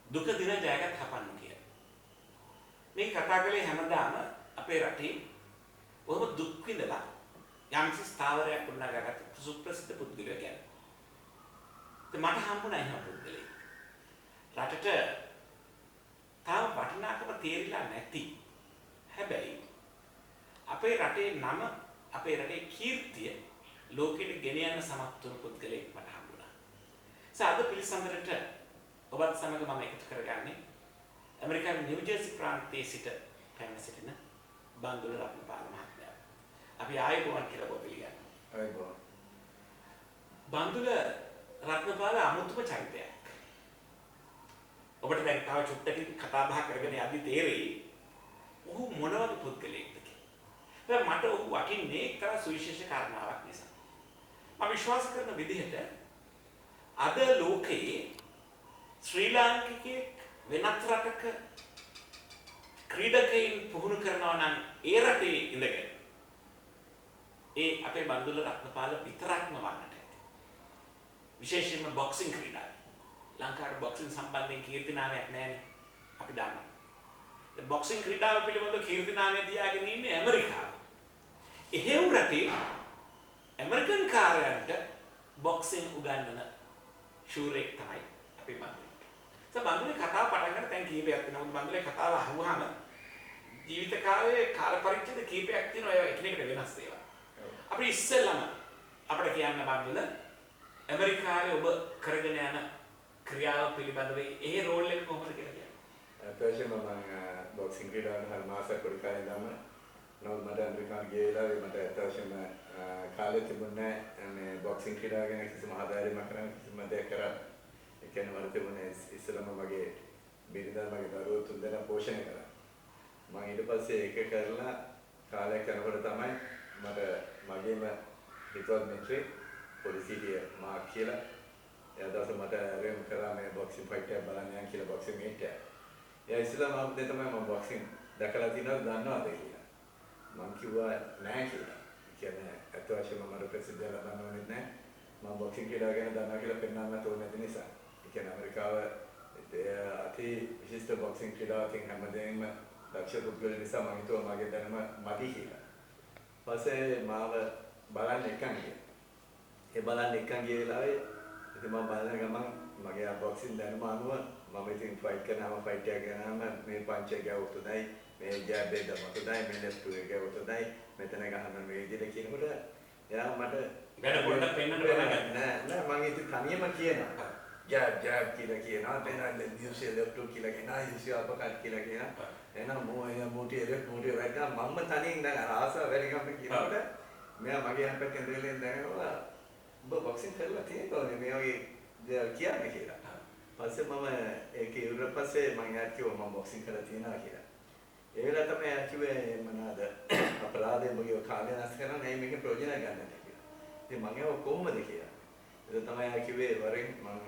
දුක දින ජයගත් හපන්න කියලා. මේ කතා කළේ හැමදාම අපේ රටේ බොහොම දුක් විඳලා යම්කිසි ස්ථාවරයක් උඩනගාගත්ත සුප්‍රසිද්ධ පුද්ගලයෙක් ගැන. මට හම්බුණා එහෙම පුද්ගලයෙක්. රටට තාම වටිනාකම තේරිලා නැති. හැබැයි අපේ රටේ නම අපේ රටේ කීර්තිය ලෝකෙට ගෙන යන සමත් වුණු පුද්ගලයෙක් මට හම්බුණා. අද පිළිසඳරට ඔබත් සමග මම එකතු කරගන්නේ ඇමරිකාවේ නිව් ජර්සි ප්‍රාන්තයේ සිට පැමිණ සිටින බන්දුල රත්නපාල මහත්මයා. අපි ආයුබෝවන් කියලා ඔබ පිළිගන්නවා. ආයුබෝවන්. බන්දුල රත්නපාල අමුතුම චරිතයක්. ඔබට දැන් තව චුට්ටකින් කතා බහ කරගෙන යද්දි තේරෙයි ඔහු මොන වගේ පුද්ගලයෙක්ද කියලා. මට ඔහු වටින්නේ එක්තරා සුවිශේෂ කාරණාවක් නිසා. මම විශ්වාස කරන විදිහට අද ලෝකයේ ශ්‍රී ලාංකිකයෙක් වෙනත් රටක ක්‍රීඩකයින් පුහුණු කරනවා නම් ඒ රටේ ඉඳගෙන ඒ අපේ බන්දුල රත්නපාල විතරක්ම වන්නට ඇති. විශේෂයෙන්ම බොක්සිං ක්‍රීඩාව. ලංකාවේ බොක්සිං සම්බන්ධයෙන් කීර්ති නාමයක් නැහැනේ. අපි දන්නවා. ඒ බොක්සිං ක්‍රීඩාව පිළිබඳව කීර්ති නාමය තියාගෙන ඉන්නේ ඇමරිකාව. එහෙව් රටේ ඇමරිකන් කාරයන්ට බොක්සිං උගන්වන ශූරෙක් තමයි අපි බන්දුල. බන්දුලේ කතාව පටන් ගන්න තැන් කීපයක් තියෙනවා. බන්දුලේ කතාව අහුවාම ජීවිත කාලයේ කාල පරිච්ඡේද කීපයක් තියෙනවා. ඒවා එකිනෙකට වෙනස් ඒවා. අපි ඉස්සෙල්ලම අපිට කියන්න බන්දුල ඇමරිකාවේ ඔබ කරගෙන යන ක්‍රියාව පිළිබඳව ඒ රෝල් එක කොහොමද කියලා කියන්නේ? අතවශ්‍යම මම බොක්සිං ක්‍රීඩාවට හර මාසයක් උඩ කාලේ ඉඳන්ම නමුත් මට ඇමරිකාවට ගිය වෙලාවේ මට අතවශ්‍යම කාලේ තිබුණේ මේ බොක්සිං ක්‍රීඩාව ගැන කිසිම ආදායමක් කරන්න කිසිම දෙයක් කරා. ඒ කියන්නේ මට තිබුණේ ඉස්සෙල්ලාම මගේ බිරිඳ මගේ දරුවෝ තුන්දෙනා පෝෂණය කරා. මම ඊට පස්සේ ඒක කරලා කාලයක් යනකොට තමයි මට මගේම හිතවත් මිත්‍රේ පොලිසිය මාක් කියලා එයා දවස මට රෙම් කරා මේ බොක්සිං ෆයිට් එකක් බලන්න යන්න කියලා බොක්සිං මීට් එක. එයා ඉස්සෙල්ලා මම දෙතම මම බොක්සිං දැකලා තියෙනවද දන්නවද කියලා. මම කිව්වා නෑ කියලා. ඒ කියන්නේ අත වශයෙන්ම මට ප්‍රසිද්ධිය ලබන්න ඕනේ නෑ. මම බොක්සිං කියලා ගැන දන්නවා කියලා පෙන්වන්න ඕනේ නැති නිසා. ඒ කියන්නේ ඇමරිකාව අති විශිෂ්ට බොක්සිං ක්‍රීඩාවකින් හැමදේම දක්ෂ පුද්ගල නිසා මම හිතුවා මගේ දැනුම මදි කියලා. පස්සේ මාව බලන්න එක්කන් ගියා. ඒ බලන්න එක්කන් ගිය වෙලාවේ ඉතින් මම බලන ගමන් මගේ බොක්සිං දැනුම අනුව මම ඉතින් ෆයිට් කරනවා ෆයිට් එක කරනම මේ පන්ච් එක ගැවුවොත් හොඳයි මේ ජැබ් එක දැම්මොත් හොඳයි මේ ලෙෆ්ට් එක ගැවුවොත් හොඳයි මෙතන ගහන්න මේ විදිහට කියනකොට එයා මට වැඩ පොඩ්ඩක් පෙන්නන්න බලන්න නෑ මම ඉතින් තනියම කියනවා ජැබ් කියලා කියනවා then use left hook කියලා කියනවා use uppercut කියලා කියනවා එහෙනම් මොටි left මොටි right මම තනියෙන් දැන් ආසාව වැඩි ගන්න කියනකොට මෙයා මගේ අපෙන් ඉඳලා දැනනවා ඔබ බොක්සිං කරලා තියෙනවනේ මේ වගේ දේවල් කියන්නේ කියලා. පස්සේ මම ඒක ඉවර පස්සේ මම යාත් කිව්වා මම බොක්සිං කරලා තියෙනවා කියලා. ඒ වෙලාව තමයි යාත් කිව්වේ මොනවාද අපරාධයෙන් මගේ කාලය නැස් කරනවා නේ මේක ප්‍රයෝජන ගන්න නැහැ කියලා. ඉතින් මම ඒව කොහොමද කියලා. ඒක තමයි යාත් කිව්වේ වරෙන් මම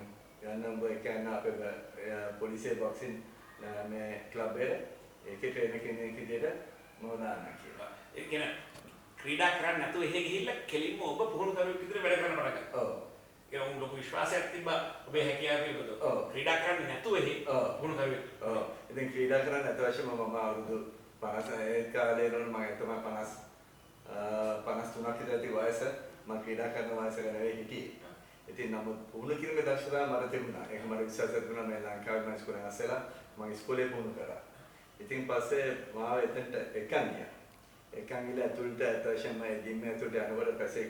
යන්නම් ඔබ එකන අපේ පොලිසිය බොක්සිං මේ ක්ලබ් එකේ ඒකේ ට්‍රේනර් කෙනෙක් විදිහට මම දාන්න කියලා. ඒ කියන්නේ ක්‍රීඩා කරන්නේ නැතුව එහෙ ගිහිල්ලා කෙලින්ම ඔබ පුහුණු කරුවෙක් විදිහට වැඩ කරන්න පටන් ගත්තා. ඔව්. ඒ උන් ලොකු විශ්වාසයක් තිබ්බා ඔබේ හැකියාව පිළිබඳව. ඔව්. ක්‍රීඩා කරන්නේ නැතුව එහෙ පුහුණු කරුවෙක්. ඔව්. ඉතින් ක්‍රීඩා කරන්න අතවශ්‍යම මම අවුරුදු 50 ඒ කාලේ නෝන මම තමයි 53ක් විතර ඇති වයස මම ක්‍රීඩා කරන වයස ගැන හිටියේ. ඉතින් නමුත් පුහුණු කිරීමේ දක්ෂතාවය මට තිබුණා. ඒක මට විශ්වාසයක් තිබුණා මේ ලංකාවේ මම ඉස්කෝලේ නැසලා මම ඉස්කෝලේ පුහුණු කරා. ඉතින් පස්සේ මාව එතනට එකන් ගියා. එකන් ගිහලා ඇතුළට අතවශ්‍යම ජිම් ඇතුළට යනකොට පස්සේ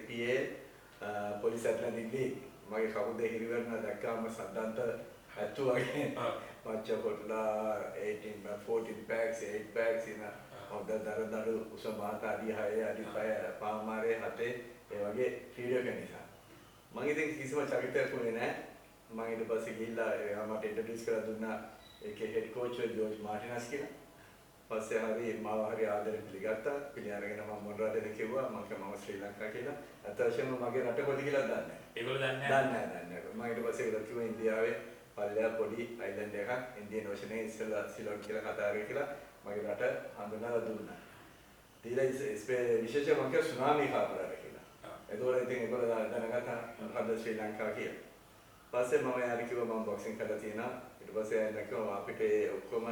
PA පොලිස් ඇතුළතින්දී මගේ කවුද හිරිවරණ දැක්කාම සද්දන්ත ඇතු වගේ මච්ච කොටලා 18 14 packs 8 packs ඉන හොඳ දරදරු උස මාත අඩි 6 අඩි 5 පාමාරේ 7 ඒ වගේ ක්‍රීඩක නිසා මම ඉතින් කිසිම චරිතයක් උනේ නැහැ මම ඊට පස්සේ ගිහිල්ලා එයා මට ඉන්ට්‍රොඩියුස් කරලා දුන්නා ඒකේ හෙඩ් කෝච් ජෝර්ජ් මාටිනස් කියලා පස්සේ හරි මාව හරි ආදරෙන් පිළිගත්තා පිළිඅරගෙන මම මොන රටේද කිව්වා මම ශ්‍රී ලංකාව කියලා අතවශ්‍යම මගේ රට කොහෙද කියලා දන්නේ නැහැ ඒගොල්ලෝ දන්නේ නැහැ මම ඊට පස්සේ ඒකට කිව්වා ඉන්දියාවේ පල්ලෙහා පොඩි අයිලන්ඩ් එකක් ඉන්දියන් ඕෂන් එකේ ඉස්සෙල්ලා සිලොන් කියලා කතා කරේ කියලා මගේ රට හඳුන්වලා දුන්නා ඊළඟ විශේෂයෙන්ම මම සුනාමි කාපරාර කියලා ඒකෝර ඉතින් ඒගොල්ලෝ දැනගත්තා මොකද්ද ශ්‍රී ලංකාව කියලා පස්සේ මම යාර කිව්වා මම බොක්සින් කරලා තියෙනවා. ඊට පස්සේ එයා කිව්වා අපිට ඔක්කොම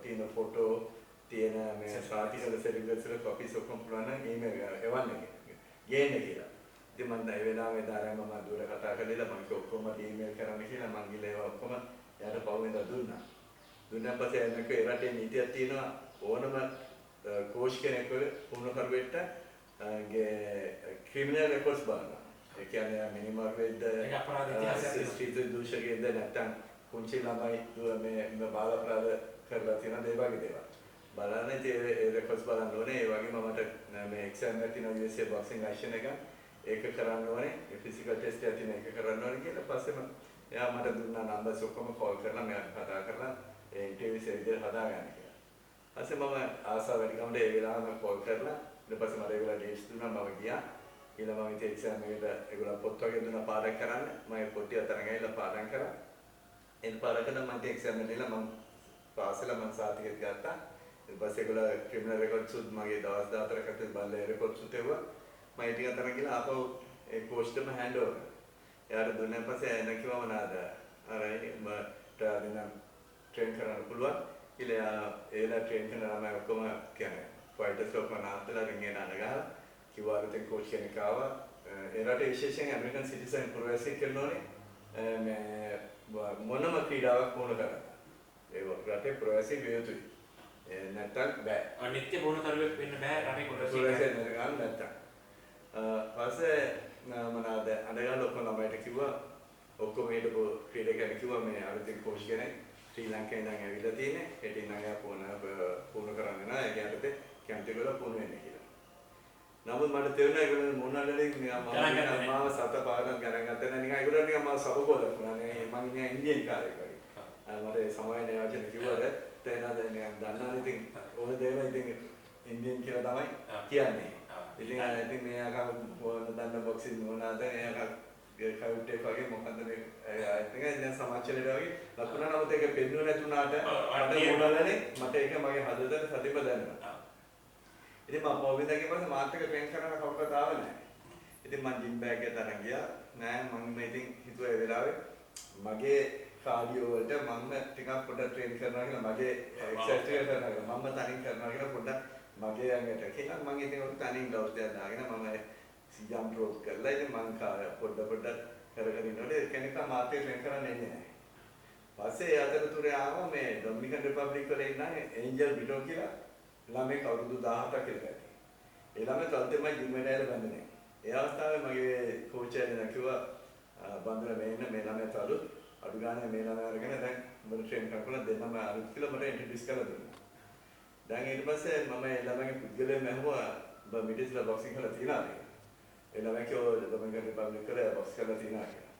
තියෙන ෆොටෝ තියෙන මේ සාටි වල සෙරිබ්‍රස් වල කොපිස් ඔක්කොම පුළුවන් නම් ඊමේල් එවන්න ගේන්න කියලා. ඉතින් මම ඒ වෙලාවේ දාරම මම දුර කතා කරලා මම කිව්වා ඔක්කොම ඊමේල් කරන්න කියලා මම ගිහලා ඒවා ඔක්කොම යාට පහුවෙන්දා දුන්නා. දුන්නා පස්සේ එයා කිව්වා ඒ රටේ නීතියක් තියෙනවා ඕනම කෝච් කෙනෙක් වුණ කරුවෙට ක්‍රිමිනල් රෙකෝඩ්ස් බලනවා. ඒ කියන්නේ මිනිමම් වේද ඒක අපරාධ ඉතිහාසයක් ස්ත්‍රී දූෂකයෙක්ද නැත්නම් කුංචි ළමයි මේ බාල අපරාධ කරලා තියෙන දේ වගේ දේවල්. බලන්න ඉතින් ඒ රෙකෝඩ්ස් බලන්න ඕනේ. ඒ වගේම මට මේ එක්සෑම් එකක් තියෙනවා USA boxing action එක. ඒක කරන්න ඕනේ. ඒ ෆිසිකල් ටෙස්ට් එකක් තියෙන එක කරන්න ඕනේ කියලා පස්සේම එයා මට දුන්නා නම්බර්ස් ඔක්කොම කෝල් කරලා මම කතා කරලා ඒ ඉන්ටර්වියුස් එක විදිහට හදාගන්න කියලා. පස්සේ මම ආසාව වැඩි කමට ඒ වෙලාවම කෝල් කරලා ඊට පස්සේ මට ඒගොල්ලෝ ඩේට්ස් දුන්නා මම ගියා. ඊළඟ මම ඉතින් එක්සෑම් එකට ඒගොල්ලෝ පොත් වගේ දුන්නා පාඩම් කරන්න. මම ඒ පොට්ටිය අතන ගිහලා පාඩම් කරා. ඒ පාඩම් කරලා මම එක්සෑම් එකට ගිහලා මම පාස් වෙලා මම සාතිකෙත් ගත්තා. ඊට පස්සේ ඒගොල්ලෝ ක්‍රිමිනල් රෙකෝඩ්ස් උත් මගේ දවස් 14කට බලලා රෙකෝඩ්ස් උත් එවුවා. මම ඊට අතන ගිහලා ආපහු ඒ කෝච්ටම හෑන්ඩ් ඕවර් කරා. එයාට දුන්නා පස්සේ එන කිව්වම නාද අර මට දෙනම් ට්‍රේන් කරන්න පුළුවන්. කියලා ඒලා ට්‍රේන් කරන ළමයි ඔක්කොම කියන්නේ ෆයිටර්ස් ඔක්කොම නාත්තලා රින්ගේ නනගා කිව්වා ඉතින් කෝච් කෙනෙක් ආවා. ඒ රටේ විශේෂයෙන් ඇමරිකන් සිටිසන් ප්‍රොෆෙසර් කෙනෙක්නෝනේ මේ මොනම ක්‍රීඩාවක් වුණ කරා. ඒ රටේ ප්‍රොෆෙසර් වියතුයි. නැත්තම් බෑ. අනිත්‍ය බොන කරුවෙක් වෙන්න බෑ රටේ ප්‍රොෆෙසර් නේද නැත්තම්. පස්සේ මනාද අඬගන්න ඔක්කොම ළමයිට කිව්වා ඔක්කොම හිටපු ක්‍රීඩකයන් කිව්වා මේ අලුතින් කෝච් කෙනෙක් ශ්‍රී ලංකාවේ ඉඳන් ඇවිල්ලා තියෙන්නේ. ඒටි නගා පුහුණු කරන්න නෑ. ඒක යටතේ කැම්ප් එකවල පුහුණු වෙන්න කියලා. නමුත් මට තේරුණා ඒගොල්ලෝ මොනවලදී මම මාව සත පාරක් ගණන් ගත්තා නෑ. නිකන් ඒගොල්ලෝ නිකන් මාව සබකෝල කරනවා නේ. මම නිකන් ඉන්දියන් කාරයෙක් වගේ. මට ඒ සමයනේ වචන කිව්වද තේනද නිකන් දන්නානේ ඉතින් ඕන දේවල් ඉතින් ඉන්දියන් කියලා තමයි කියන්නේ. ඉතින් මෙයා කව දන්න බොක්සින් මොනවාද එයා කවුට් එක වගේ මොකද්ද මේ ඉතින් දැන් සමාජචලයට වගේ ලකුණ නමුත් ඒක පෙන්නුව නැතුණාට මට මොනවලනේ මට ඒක මගේ හදවතට සතිප දැනෙනවා. ඉතින් මම පොවිදගේ පස්සේ මාත් එක ට්‍රේන් කරන කවුරුත් ආව නැහැ. ඉතින් මම ජිම් බෑග් එකට අරන් ගියා. නෑ මම ඉතින් හිතුවා ඒ වෙලාවේ මගේ කාඩියෝ වලට මම ටිකක් පොඩ්ඩක් ට්‍රේන් කරනවා කියලා මගේ එක්සර්සයිස් කරනවා. මම තනින් කරනවා කියලා පොඩ්ඩක් මගේ ඇඟට කියලා මම ඉතින් ඔය තනින් ග්ලව්ස් දෙකක් දාගෙන මම ජම්ප් රෝප් කරලා ඉතින් මං පොඩ්ඩක් කරගෙන ඉන්නකොට කෙනෙක් මාත් ට්‍රේන් කරන්න එන්නේ නැහැ. පස්සේ අතරතුරේ ආවා මේ ඩොමිනිකන් රිපබ්ලික් වල ඉන්න ඒන්ජල් බිටෝ කියලා ළමෙක් අවුරුදු 17ක් කියලා. ඒ ළමයා තල්තෙමයි ජිම් එකට ඇවිල්ලා බඳින්නේ. ඒ අවස්ථාවේ මගේ කෝච් එයා කිව්වා බඳුන මේ ළමයා තලු අඩු ගානේ මේ ළමයා අරගෙන දැන් මම ට්‍රේන් කරලා දෙන්නම අලුත් කියලා මට ඉන්ට්‍රොඩියුස් කරලා දුන්නා. දැන් ඊට පස්සේ මම ඒ ළමයාගේ පුද්ගලයා මහුවා ඔබ මිටිස්ලා බොක්සිං කරලා තියනවාද කියලා. ඒ ළමයා කිව්වා ඩොමිනිකන් රිපබ්ලික් වල බොක්ස් කරලා තියනවා කියලා.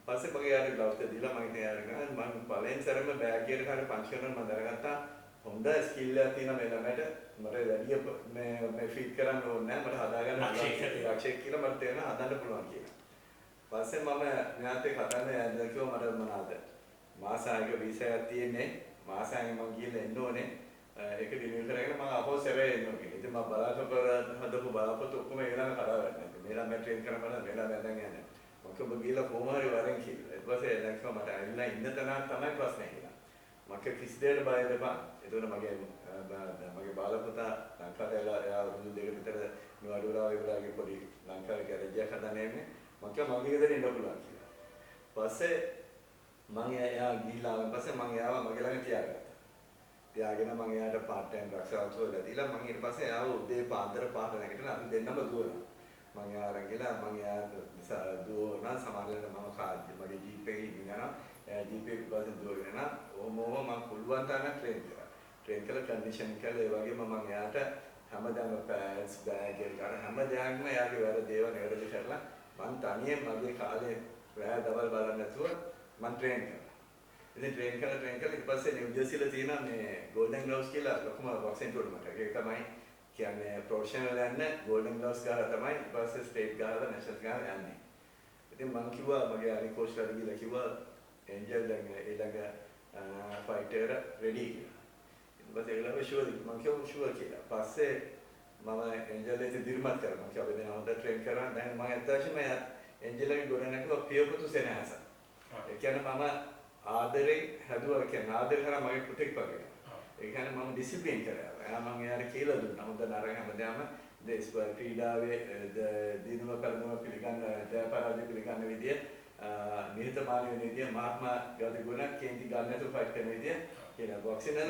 පස්සේ මගේ යාළුවා ග්ලව්ස් දෙක දීලා මම ඉතින් යාළුවා මම පළවෙනි සැරේම බෑග් එකට හරිය පන්ච් කරනවා මම දැනගත්තා හොඳ ස්කිල් එකක් තියෙනවා මේ ළමයාට මට වැඩි මේ ෆීඩ් කරන්න ඕනේ නැහැ මට හදාගන්න රක්ෂක කියලා මට තේරෙනවා හදන්න පුළුවන් කියලා. පස්සේ මම මෙයාත් එක්ක කතා කරලා යාළුවා කිව්වා මට මොනවාද මාසයක වීසා එකක් තියෙන්නේ මාසයෙන් මම ගිහලා එන්න ඕනේ ඒක ඩිලිවර් කරගෙන මම අපෝ සෙරේ එන්න ඕනේ. ඉතින් මම හදපු බලාපොරොත්තු ඔක්කොම ඒ ළමයා කරා ගන්නවා. මේ ළමයා ට්‍රේන් කරනවා මේ ළමයා දැන් යන්නේ. මම ගිහලා කොහොම හරි වරෙන් කියලා. ඊට පස්සේ දැන් කිව්වා මට ඇවිල්ලා ඉන්න තැන තමයි ප්‍රශ්නේ කියලා. මම කිසි දෙයක් බය වෙපා. ඒතකොට මගේ බාලපුතා ලංකාවේ එයා අවුරුදු දෙකක විතර නිවාඩුවලා ඉවරගේ පොඩි ලංකාවේ ගෑරේජ් එකක් හදන්න එන්නේ. මම කිව්වා මගේ ගෙදර ඉන්න පුළුවන් කියලා. පස්සේ මම එයා ගිහිල්ලා ආවන් පස්සේ මම එයාව මගේ ළඟ තියාගත්තා. තියාගෙන මම එයාට පාර්ට් ටයිම් රක්ෂාවක් හොයලා දීලා මම ඊට පස්සේ එයාව උදේ පාන්දර 5ට නැගිටලා අපි දෙන්නම දුවනවා. මම එයාට ගිහලා මම එයාට දුවනවා සමහරවිට මම මගේ ජීප් එකේ ඉඳලා ජීප් එක පිටපස්සේ දුවගෙන යනවා. ඕමෝම මම පුළුවන් තරම් ට්‍රේන් කරා. ට්‍රේන් කරලා කන්ඩිෂන් කරලා ඒ වගේම මම එයාට හැමදාම පෑඩ්ස් බෑග් එක ගන්න හැමදාම එයාගේ වැඩ දේවල් නිවැරදි කරලා මම තනියෙන් මගේ කාලේ රෑ දවල් බලන්න නැතුව මම ට්‍රේන් කරා. ඉතින් ට්‍රේන් කරලා ඊට පස්සේ නිව් ජර්සිලා තියෙන මේ ගෝල්ඩන් ග්ලව්ස් කියලා ලොකුම බොක්සින් ටූර්නමන්ට් එකක්. ඒක තමයි කියන්නේ ප්‍රොෆෙෂනල් යන්න ගෝල්ඩන් ග්ලව්ස් ගහලා තමයි ඊට පස්සේ ස්ටේට් ගහලා නැෂනල් ගහලා යන්නේ. ඉතින් මම කිව්වා මගේ අනිත් කෝච්ලාට ගිහලා කිව්වා ඒන්ජල් දැන් ඊළඟ ෆයිටර් රෙඩි කියලා. ඊට පස්සේ ඒගොල්ලෝ ෂුවර් මම කිව්වා ෂුවර් කියලා. පස්සේ මම ඒන්ජල් එක දිර්මත් කරා. මම කිව්වා අපි දැන් හොඳ ට්‍රේන් කරා. දැන් මම අත්‍යවශ්‍යම එන්ජලගේ ගොඩ නැගුවා පියපුතු සෙනෙහස. ඒ කියන්නේ මම ආදරෙන් හැදුවා කියන්නේ ආදර කරා මගේ පුතෙක් වගේ. ඒ කියන්නේ මම ඩිසිප්ලින් කරා. එයා මම එයාට කියලා දුන්නා. හොඳ නරක හැමදාම දේශපාලන ක්‍රීඩාවේ දිනුම කරනවා පිළිගන්න ජයපරාජය පිළිගන්න විදිය නිහතමානී වෙන විදිය මහත්මා ගාන්ධි ගුණ කේන්ති ගන්න නැතුව ෆයිට් කරන විදිය කියලා බොක්සින් වල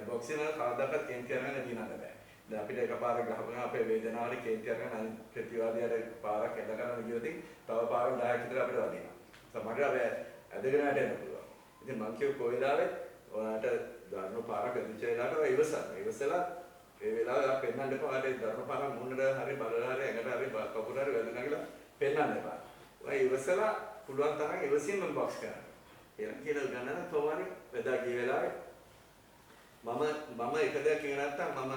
බොක්සින් වල කවදාකවත් කේන්ති කරන්න දිනන්න බෑ. දැන් අපිට එකපාරක් ගහපුවම අපේ වේදනාවට කේන්ති කරගෙන අනිත් ප්‍රතිවාදියාට පාරක් එල්ල කරන්න ගියොත් තව පාරක් 10ක් විතර අපිට වදිනවා. සමහරවිට අපි ඇදගෙන යන්න පුළුවන්. ඉතින් මං කියව කොයිලාවේ ඔයාලට ධර්ම පාරක් ඇදිච්ච වෙලාවට ඔය ඉවසලා ඒ වෙලාවේ ආ පෙන්නන්න එපා. ආට ධර්ම පාරක් මුන්නට හරි බලලා හරි ඇඟට හරි කකුලට හරි වැදුනා කියලා පෙන්නන්න එපා. ඔය ඉවසලා පුළුවන් තරම් ඉවසින්ම බොක්ස් කරන්න. කියලා ගන්නන කොහොමරි වෙදා ගිය වෙලාවේ මම එක දෙයක් කියන නැත්තම් මම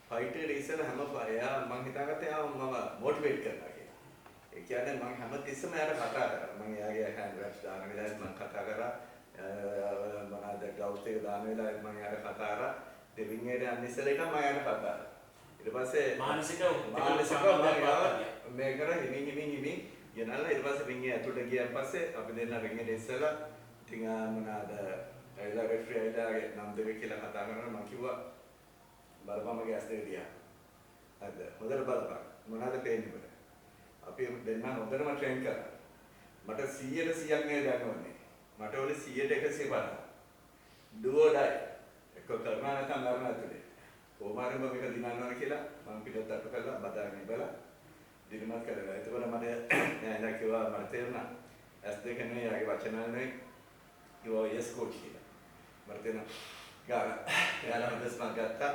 ෆයිට් එකට ඉස්සෙල්ලා හැම එයා මං හිතාගත්තා එයා මම මොටිවේට් කරනවා කියලා. ඒ කියන්නේ මං හැමතිස්සෙම එයාට කතා කරා. මං එයාගේ හෑන්ඩ් රැප්ස් දාන වෙලාවෙත් මං කතා කරා. මොනවාද ග්ලව්ස් එක දාන වෙලාවෙත් මං එයාට කතා කරා. රින් එකට යන්න ඉස්සෙල්ලා එක මං එයාට කතා කරා. ඊට පස්සේ මානසිකව මේ කර හිමින් ගෙනල්ලා ඊට පස්සේ රින් එක ඇතුළට ගියන් පස්සේ අපි දෙන්න රින් එකට ඉස්සෙල්ලා ඉතින් මොනවාද ඇවිල්ලා රෙෆරි ඇවිල්ලාගේ නම් දෙක කියලා කතා කරනවා. මං කිව්වා බලපන් මගේ ඇස් දෙක දිහා. හරිද? හොඳට බලපන්. මොනවද පේන්නේ මට? අපි දෙන්න හොඳටම ට්‍රේන් කරා. මට 100% නේ දැනගන්නේ. මට ඕනේ 100% 100 බලන්න. do or die. එක කරනවා නැත්නම් මරණ ඇතුලේ. කොහොමාරි මම මේක දිනනවා කියලා මම පිටත් අට කළා බදාගෙන ඉබලා දිනමත් කරලා. ඒකවල මට නෑ කිව්වා මට තේරුණා. ඇස් දෙක නෙවෙයි යාගේ වචන නෙවෙයි. කිව්වා yes coach කියලා. මට තේරුණා. ගාන. යාලා හදස් මම ගත්තා.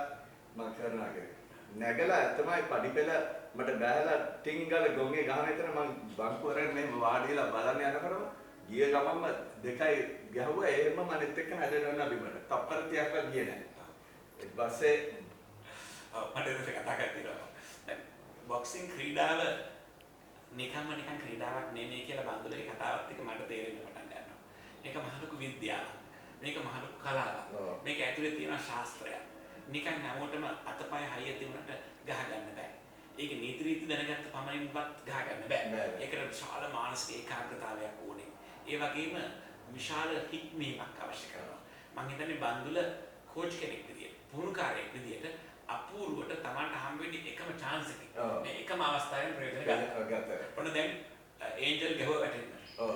මම කරනවා කියලා. නැගලා තමයි පඩිපෙළ මට බෑලා ටින්ගල ගොංගේ ගහන විතර මම බංකුවරෙන් මෙහෙම වාඩිලා බලන්න යනකොටම ගිය ගමන්ම දෙකයි ගැහුවා එහෙම මනෙත් එක්ක හැදෙනවා බිමට. තප්පර 30ක්වත් ගියේ නැහැ. ඊට පස්සේ මට ඒක කතා කරලා දැන් බොක්සිං ක්‍රීඩාව නිකන් ක්‍රීඩාවක් නෙමෙයි කියලා බන්දුලේ කතාවත් එක මට තේරෙන්න පටන් ගන්නවා. මේක මහලුකු විද්‍යාවක්. මේක මහලුකු කලාවක්. මේක ඇතුලේ තියෙන ශාස්ත්‍රයක්. නිකන් හැමෝටම අතපය හයිය තිබුණට ගහ ගන්න බෑ. ඒක නීති රීති දැනගත්ත පමණින්වත් ගහ ගන්න බෑ. ඒකට විශාල මානසික ඒකාග්‍රතාවයක් ඕනේ. ඒ වගේම විශාල හික්මීමක් අවශ්‍ය කරනවා. මම හිතන්නේ බන්දුල කෝච් කෙනෙක් විදියට, පුහුණුකාරයෙක් විදියට අපූර්වට Tamanට හම් වෙන්නේ එකම chance එකක්. මේ එකම අවස්ථාවෙන් ප්‍රයෝජන ගන්න. ඔන්න දැන් ඒන්ජල් ගහුවා වැටෙන්න. ඔව්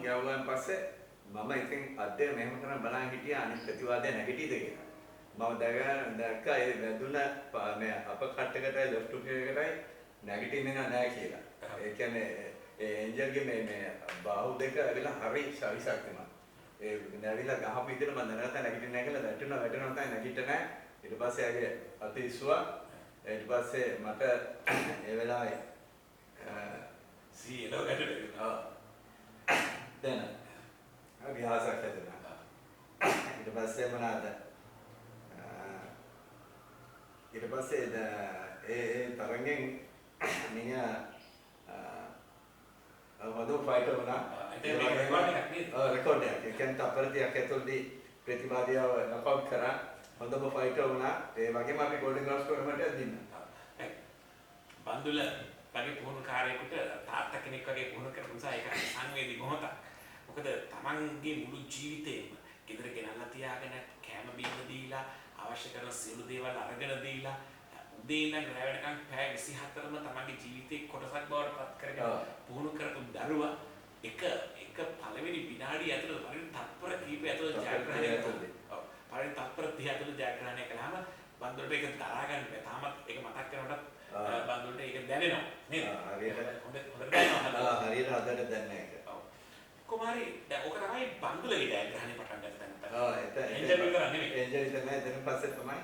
ගැවුවන් පස්සේ මම ඉතින් අද්දේ මෙහෙම කරන් බලන් හිටියා අනිත් ප්‍රතිවාදය නැගිටීද කියලා. මම දැක්කා ඒ වැදුන මේ අප කට්ටකට ලෙෆ්ට් හුක් එකකටයි නැගිටින්නේ නැහැ කියලා. ඒ කියන්නේ ඒ එන්ජල්ගේ මේ බාහුව දෙක ඇවිල්ලා හරි ශක්තිමත්. ඒ නැවිලා ගහපු විදිහට මම දැනගත්තා නැගිටින්නේ නැහැ කියලා වැටෙනවා තමයි නැගිට නැහැ. ඊට පස්සේ ආගේ අත ඉස්සුවා. ඊට පස්සේ මට ඒ වෙලාවේ සීලෝ ගැටුණා. දැන් අපි ආසක් හැදෙනවා. ඊට පස්සේ මොනවාද? ඊට පස්සේ ඒ තරගෙන් මිනිහා හොඳ ෆයිටර් වුණා. රෙකෝඩ් එකක්. ඒ කියන්නේ තප්පර 30ක් ඇතුළතදී ප්‍රතිවාදියාව නොකවුට් කරා. හොඳම ෆයිටර් වුණා. ඒ වගේම අපි ගෝල්ඩන් ග්ලව්ස් ටෝර්නමන්ට් එකක් දින්නා. බන්දුල වගේ පුහුණුකාරයෙකුට තාත්තා කෙනෙක් වගේ පුහුණු කරපු නිසා ඒක සංවේදී මොහොතක්. මොකද තමන්ගේ මුළු ජීවිතේම ගෙදර ගෙනල්ලා තියාගෙන කෑම බීම දීලා අවශ්‍ය කරන සියලු දේවල් අරගෙන දීලා උදේ ඉඳන් රැ වෙනකන් පැය 24ම තමන්ගේ ජීවිතේ කොටසක් බවට පත් කරගෙන පුහුණු කරපු දරුවා එක පළවෙනි විනාඩිය ඇතුළත පරිණ තත්පර කීපය ඇතුළත ජයග්‍රහණය කළා. පරිණ තත්පර 30 ඇතුළත ජයග්‍රහණය කළාම බන්දුලට ඒක දරා ගන්න බැහැ. තාමත් ඒක මතක් කරනකොට බන්දුලට ඒක දැනෙනවා නේද? හොඳට දැනෙනවා. හරියට හදන්න දැනන්නේ ඒක. කොමාරි දැන් ඔක තමයි බන්දුලගේ ජයග්‍රහණය පටන් ගන්න තැන. එන්ජල් තමයි දැන් පස්සේ තමයි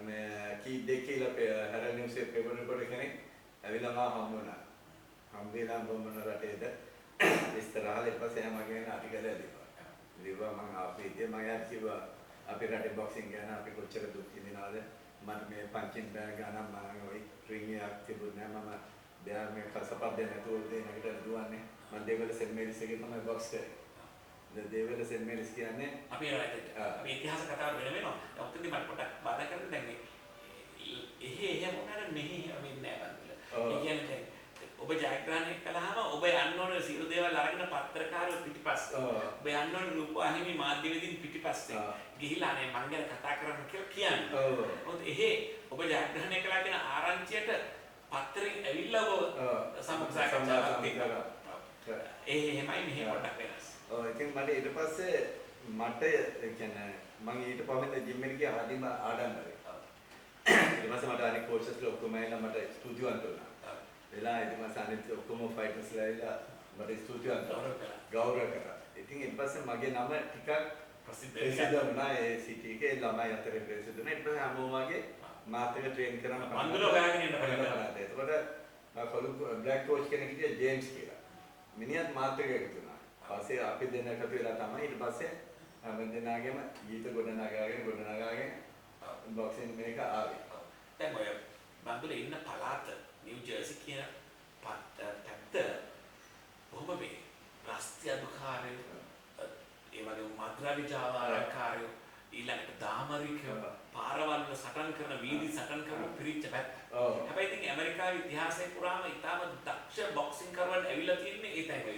මේ කී දෙකීලා හැරල් නිවුස් එකේ පේපර් රිපෝටර් කෙනෙක් ඇවිල්ලා මා හම්බ වුණා. හම්බෙලා බොම්බන රටේද ඉස්තරහල ඊපස්සේ මගේ ආටිකල් ඇදිවා. ලිව්වා මම ආපිටේ මම යාත් කිව්වා අපි රටේ බොක්සිං ගැන අපි කොච්චර දුක් විඳිනවද මට මේ පංචින් බෑග් ගන්න මම ওই රින් එකක් තිබුණේ නැහැ මම දැන් මේ කසපත් දෙන්න නැතුව දෙන්නකට දුවන්නේ මම දේවල සෙන්ට් මේරිස් එකේ තමයි බොක්ස් කරේ. දේවල සෙන්ට් මේරිස් කියන්නේ අපි අපි ඉතිහාස කතාව වෙන වෙනවා. ඔතනදී මට පොඩ්ඩක් බාධා කරන්න දැන් මේ එහෙ මොනවාද මෙහි වෙන්නේ නැහැ බන්දුල. ඒ කියන්නේ ඔබ ජයග්‍රහණය කළාම ඔබ යන්න ඕන සියලු දේවල් අරගෙන පත්‍රකාරයෝ පිටිපස්සේ. ඔබ යන්න ඕන රූපවාහිනී මාධ්‍යවේදීන් පිටිපස්සේ. ගිහිලා අනේ මං ගැන කතා කරන්න කියලා කියන්නේ. මොකද එහෙ ඔබ ජයග්‍රහණය කළා කියන ආරංචියට පත්‍රයෙන් ඇවිල්ලා ඔබ සමග සාකච්ඡාවක් කරනවා. එහෙමයි මෙහෙ පොඩ්ඩක් වෙනස්. ඔව් ඉතින් මට ඊට පස්සේ මට ඒ කියන්නේ මම ඊට පස්සේ ජිම් එකට ගියා ආදිම ආඩම්බරේ. ඊට පස්සේ මට අනිත් කෝච්චස්ලා ඔක්කොම ඇවිල්ලා මට ස්තුතිවන්ත වුණා. වෙලා ඊට පස්සේ අනිත් ඔක්කොම ෆයිටර්ස්ලා ඇවිල්ලා මට ස්තුතිවන්ත ගෞරව කරා. ඉතින් ඊට පස්සේ මගේ නම ටිකක් ප්‍රසිද්ධ වුණා ඒ සිටි එකේ ළමයි අතරේ ප්‍රසිද්ධ වුණා. ඊට පස්සේ හැමෝම වගේ මාත් එක ට්‍රේන් කරන්න මන්දුල හොයාගෙන ඉන්න පටන් එතකොට මම කලු බ්ලැක් කෝච් කෙනෙක් හිටියා ජේම්ස් කියලා. මිනිහත් මාත් එක එකතු වුණා. පස්සේ අපි දෙන්න එකතු වෙලා තමයි ඊට පස්සේ හැම දෙනාගේම ගීත ගොඩනගාගෙන බොක්සින් මේක ආවේ. දැන් ඔය බන්දුලේ ඉන්න පළාත නිව් ජර්සි කියන පැත්ත බොහොම මේ රස්ති අදුකාරයෝ ඒ වගේ මද්‍රව්‍ය ජාවාරකාරයෝ ඊළඟට දාමරිකයෝ පාරවල් වල සටන් කරන වීදි සටන් කරන පිරිච්ච පැත්ත. හැබැයි ඉතින් ඇමරිකාවේ ඉතිහාසය පුරාම ඉතාම දක්ෂ බොක්සිං කරවන්න ඇවිල්ලා තියෙන්නේ ඒ තැන්වල.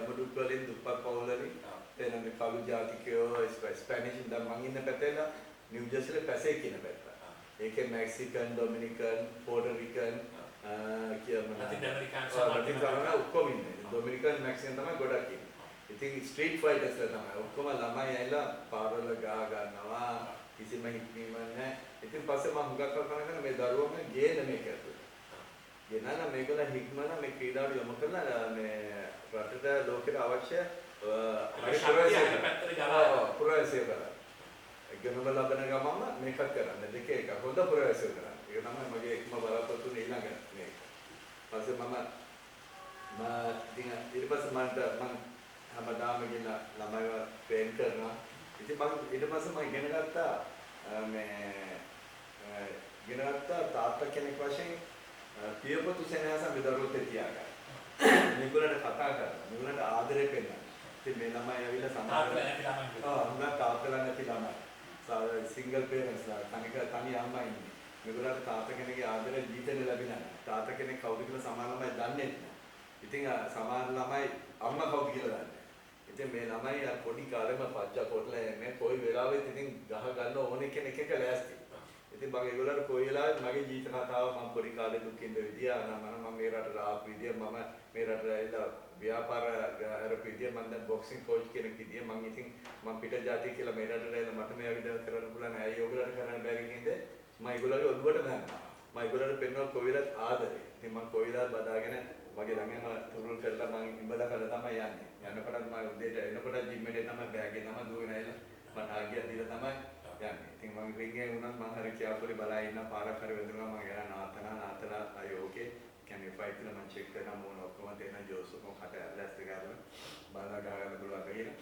මුඩුක්වලින් දුප්පත් පවුල්වලින් එතන කළු ජාතිකයෝ ස්පැනිෂ් දැන් මං ඉන්න පැත්තේ නිව් ජර්සිලේ පැසේ කියන පැත්ත. ඒකේ මෙක්සිකන්, ඩොමිනිකන්, පෝටර් රිකන් ලතින් ඇමරිකානු සමාජය ඔක්කොම ඉන්නේ. ඩොමිනිකන් මෙක්සිකන් තමයි ගොඩක් ඉන්නේ. ඉතින් ස්ට්‍රීට් ෆයිටර්ස්ලා තමයි ඔක්කොම ළමයි ඇවිල්ලා පාරවල ගා ගන්නවා කිසිම හික්මීමක් නැහැ. ඉතින් පස්සේ මම හුඟක් කල්පනා කරා මේ දරුවම ගේන මේක ඇතුළේ. ගෙනන මේගොල්ලෝ හික්මන මේ ක්‍රීඩාවට යොමු කරලා මේ රටට ලෝකෙට අවශ්‍ය පුරවැසිය කරා. ගණන ලබන ගමම මේකත් කරන්න දෙක එක හොඳ පුරවැසිය කරා. ඒක තමයි මගේ එකම බලාපොරොත්තු ඊළඟ මේක. පස්සේ මම ඊට පස්සේ මම හැමදාම ගිහින් ළමයිව ට්‍රේන් කරනවා. ඉතින් මම ඊට පස්සේ මම ඉගෙන ගත්තා තාත්තා කෙනෙක් වශයෙන් පියපොතු සෙනෙහස මේ දරුවොත් තියාගන්න. මේගොල්ලන්ට කතා කරනවා. මේගොල්ලන්ට ආදරය පෙන්නන්න. ඉතින් මේ ළමයි ඇවිල්ලා සමහර හුඟක් තාත්තලා නැති ළමයි. සිංගල් පේරන්ට්ස්ලා තනි අම්මා ඉන්නේ. මේගොල්ලන්ට තාත්තා කෙනෙක්ගේ ආදරය ජීවිතේ ලැබෙන්නේ නැහැ. තාත්තා කෙනෙක් කවුද කියලා සමහර ළමයි දන්නේ නැහැ. ඉතින් සමහර ළමයි අම්මා කවුද කියලා දන්නේ. ඉතින් මේ ළමයි පොඩි කාලෙම පච්චා කොටලා එන්නේ කොයි වෙලාවෙත් ඉතින් ගහ ගන්න ඕනේ කෙනෙක් එක ලෑස්ති. ඉතින් මම ඒගොල්ලන්ට කොයි වෙලාවෙත් මගේ ජීවිත කතාව මම පොඩි කාලේ දුක් විඳ විදිය මම මේ රටට ආපු විදිය මම මේ රටට ඇවිල්ලා ව්‍යාපාර කරපු විදිය මම දැන් බොක්සිං කෝච් කෙනෙක් විදිය මම ඉතින් මම පිට ජාතිය කියලා මේ රටට ඇවිල්ලා මට මේ විදිහට කරන්න පුළුවන් ඇයි ඔයගොල්ලන්ට කරන්න බැරි කියන්නේ මම ඒගොල්ලන්ගේ ඔළුවට දානවා. මම ඒගොල්ලන්ට පෙන්වනවා කොයි වෙලාවත් ආදරේ. ඉතින් මම කොයි වෙලාවත් බදාගෙන මගේ ළඟම තුරුල් කරලා මම ඉඹලා කරලා තමයි යන්නේ. යනකොටත් මම උදේට එනකොට ජිම් එකට තමයි බෑග් එක තමයි දුවගෙන ඇවිල්ලා මට ආගියක් දීලා තමයි යන්නේ. ඉතින් මම රින්ගේ වුණත් මම හරි කියාපොලි බලා ඉන්න පාරක් හරි වැදුනා මම ගියා නාතලා අය ඕකේ කියන්නේ ෆයිට් එක මම චෙක් කරලා මොන ඔක්කොම දෙන ජෝස් ඔක්කොම කට ඇල්ලස් ගාලා බාලා ගාගෙන පුළුවන් කියලා.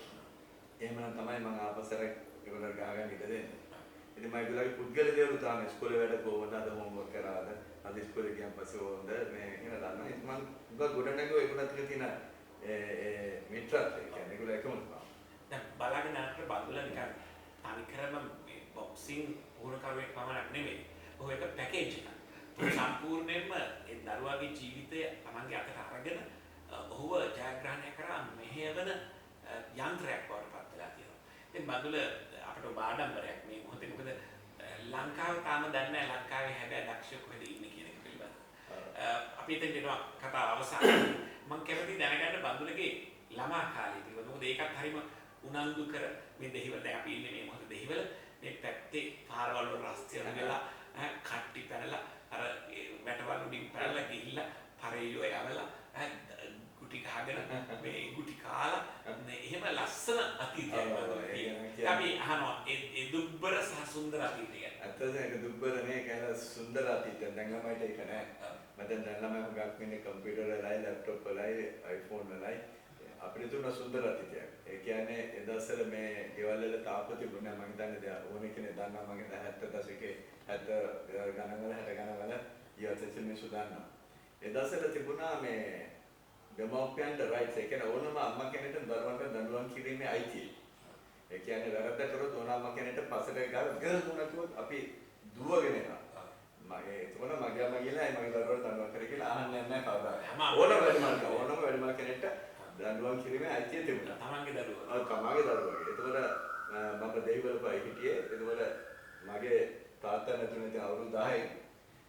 එහෙමනම් තමයි මම ආපස්සට ඒගොල්ලෝ ගාගෙන ඉඳ දෙන්නේ. ඉතින් මම ඒගොල්ලෝගේ පුද්ගල දේවල් තාම ඉස්කෝලේ වැඩ කොහොමද අද හෝම්වර්ක් කරාද අද ඉස්කෝලේ ගියන් පස්සේ හොඳ මේ කියන දන්නා ඉතින් මම ගොඩනගුව ඒගොල්ලන්ට තියෙන මිත්‍රත්වය කියන්නේ ඒගොල්ලෝ එකම තමයි. දැන් බලාගෙන යනකොට බඳුලා නිකන් තනිකරම මේ බොක්සිං පුහුණුකරුවෙක් පමණක් නෙමෙයි. ඔහු එක පැකේජ් එකක්. සම්පූර්ණයෙන්ම ඒ දරුවාගේ ජීවිතය තමන්ගේ අතට අරගෙන ඔහුව ජයග්‍රහණය කරා මෙහෙයවන යන්ත්‍රයක් බවට පත් වෙලා තියෙනවා. ඉතින් බඳුල අපිට ආඩම්බරයක් මේ මොහොතේ මොකද ලංකාව තාම දන්නේ නැහැ ලංකාවේ හැබැයි දක්ෂ කොහෙද ඉන්නේ කියන එක පිළිබඳව. අපි හිතෙන් දෙනවා කතාව අවසානයේ මම කැමති දැනගන්න බඳුලගේ ළමා කාලේ පිළිබඳව. මොකද ඒකත් හරිම උනන්දු කර මේ දෙහිවල දැන් අපි ඉන්නේ මේ මොහොතේ දෙහිවල මේ පැත්තේ පාරවල් වල රස්තිය වෙලා කට්ටි පැනලා අර වැටවල් උඩින් පැනලා ගිහිල්ලා පරේයෝ යවලා ගුටි ගහගෙන මේ ගුටි කාලා එහෙම ලස්සන අතීතයක් වගේ. අපි අහනවා ඒ දුබ්බර සහ සුන්දර අතීතය. ඇත්තටම ඒක දුබ්බර නේ කියලා සුන්දර අතීතය. දැන් ළමයිට ඒක නෑ. මම දැන් ළමයි හුඟක් වෙන්නේ කම්පියුටර් වලයි ලැප්ටොප් වලයි iPhone වලයි අපිට තුන සුන්දර අතීතයක්. ඒ කියන්නේ ඒ දවස්වල මේ ගෙවල් වල තාප්ප තිබුණා මම හිතන්නේ ඕනේ කෙනෙක් දන්නවා මම 70 දශකේ 70 ගණන් වල 60 ගණන් වල ඊයත් මිනිස්සු දන්නවා. ඒ දවස්වල තිබුණා මේ දෙමව්පියන්ට රයිට්ස් ඒ කියන්නේ ඕනම අම්මා කෙනෙක්ට දරුවන්ට දඬුවම් කිරීමේ අයිතිය. ඒ කියන්නේ වැරද්ද කරොත් ඕන අම්මා කෙනෙක්ට පසට ගාලා දුන්නා කිව්වොත් අපි දුවගෙන යනවා. මගේ එතකොට මගේ අම්මා කියලා මගේ දරුවෝ දඬුවම් කරේ කියලා අහන්නේ නැහැ කවදාවත්. හැම ඕනම වැඩිමල් කෙනෙක්ට දඬුවම් කිරීමේ අයිතිය තිබුණා. තමන්ගේ දරුවෝ. ඔව් තමන්ගේ දරුවෝ. එතකොට මම දෙහිවල පයි හිටියේ. එතකොට මගේ තාත්තා නැතුනේ ඉතින් අවුරුදු 10යි.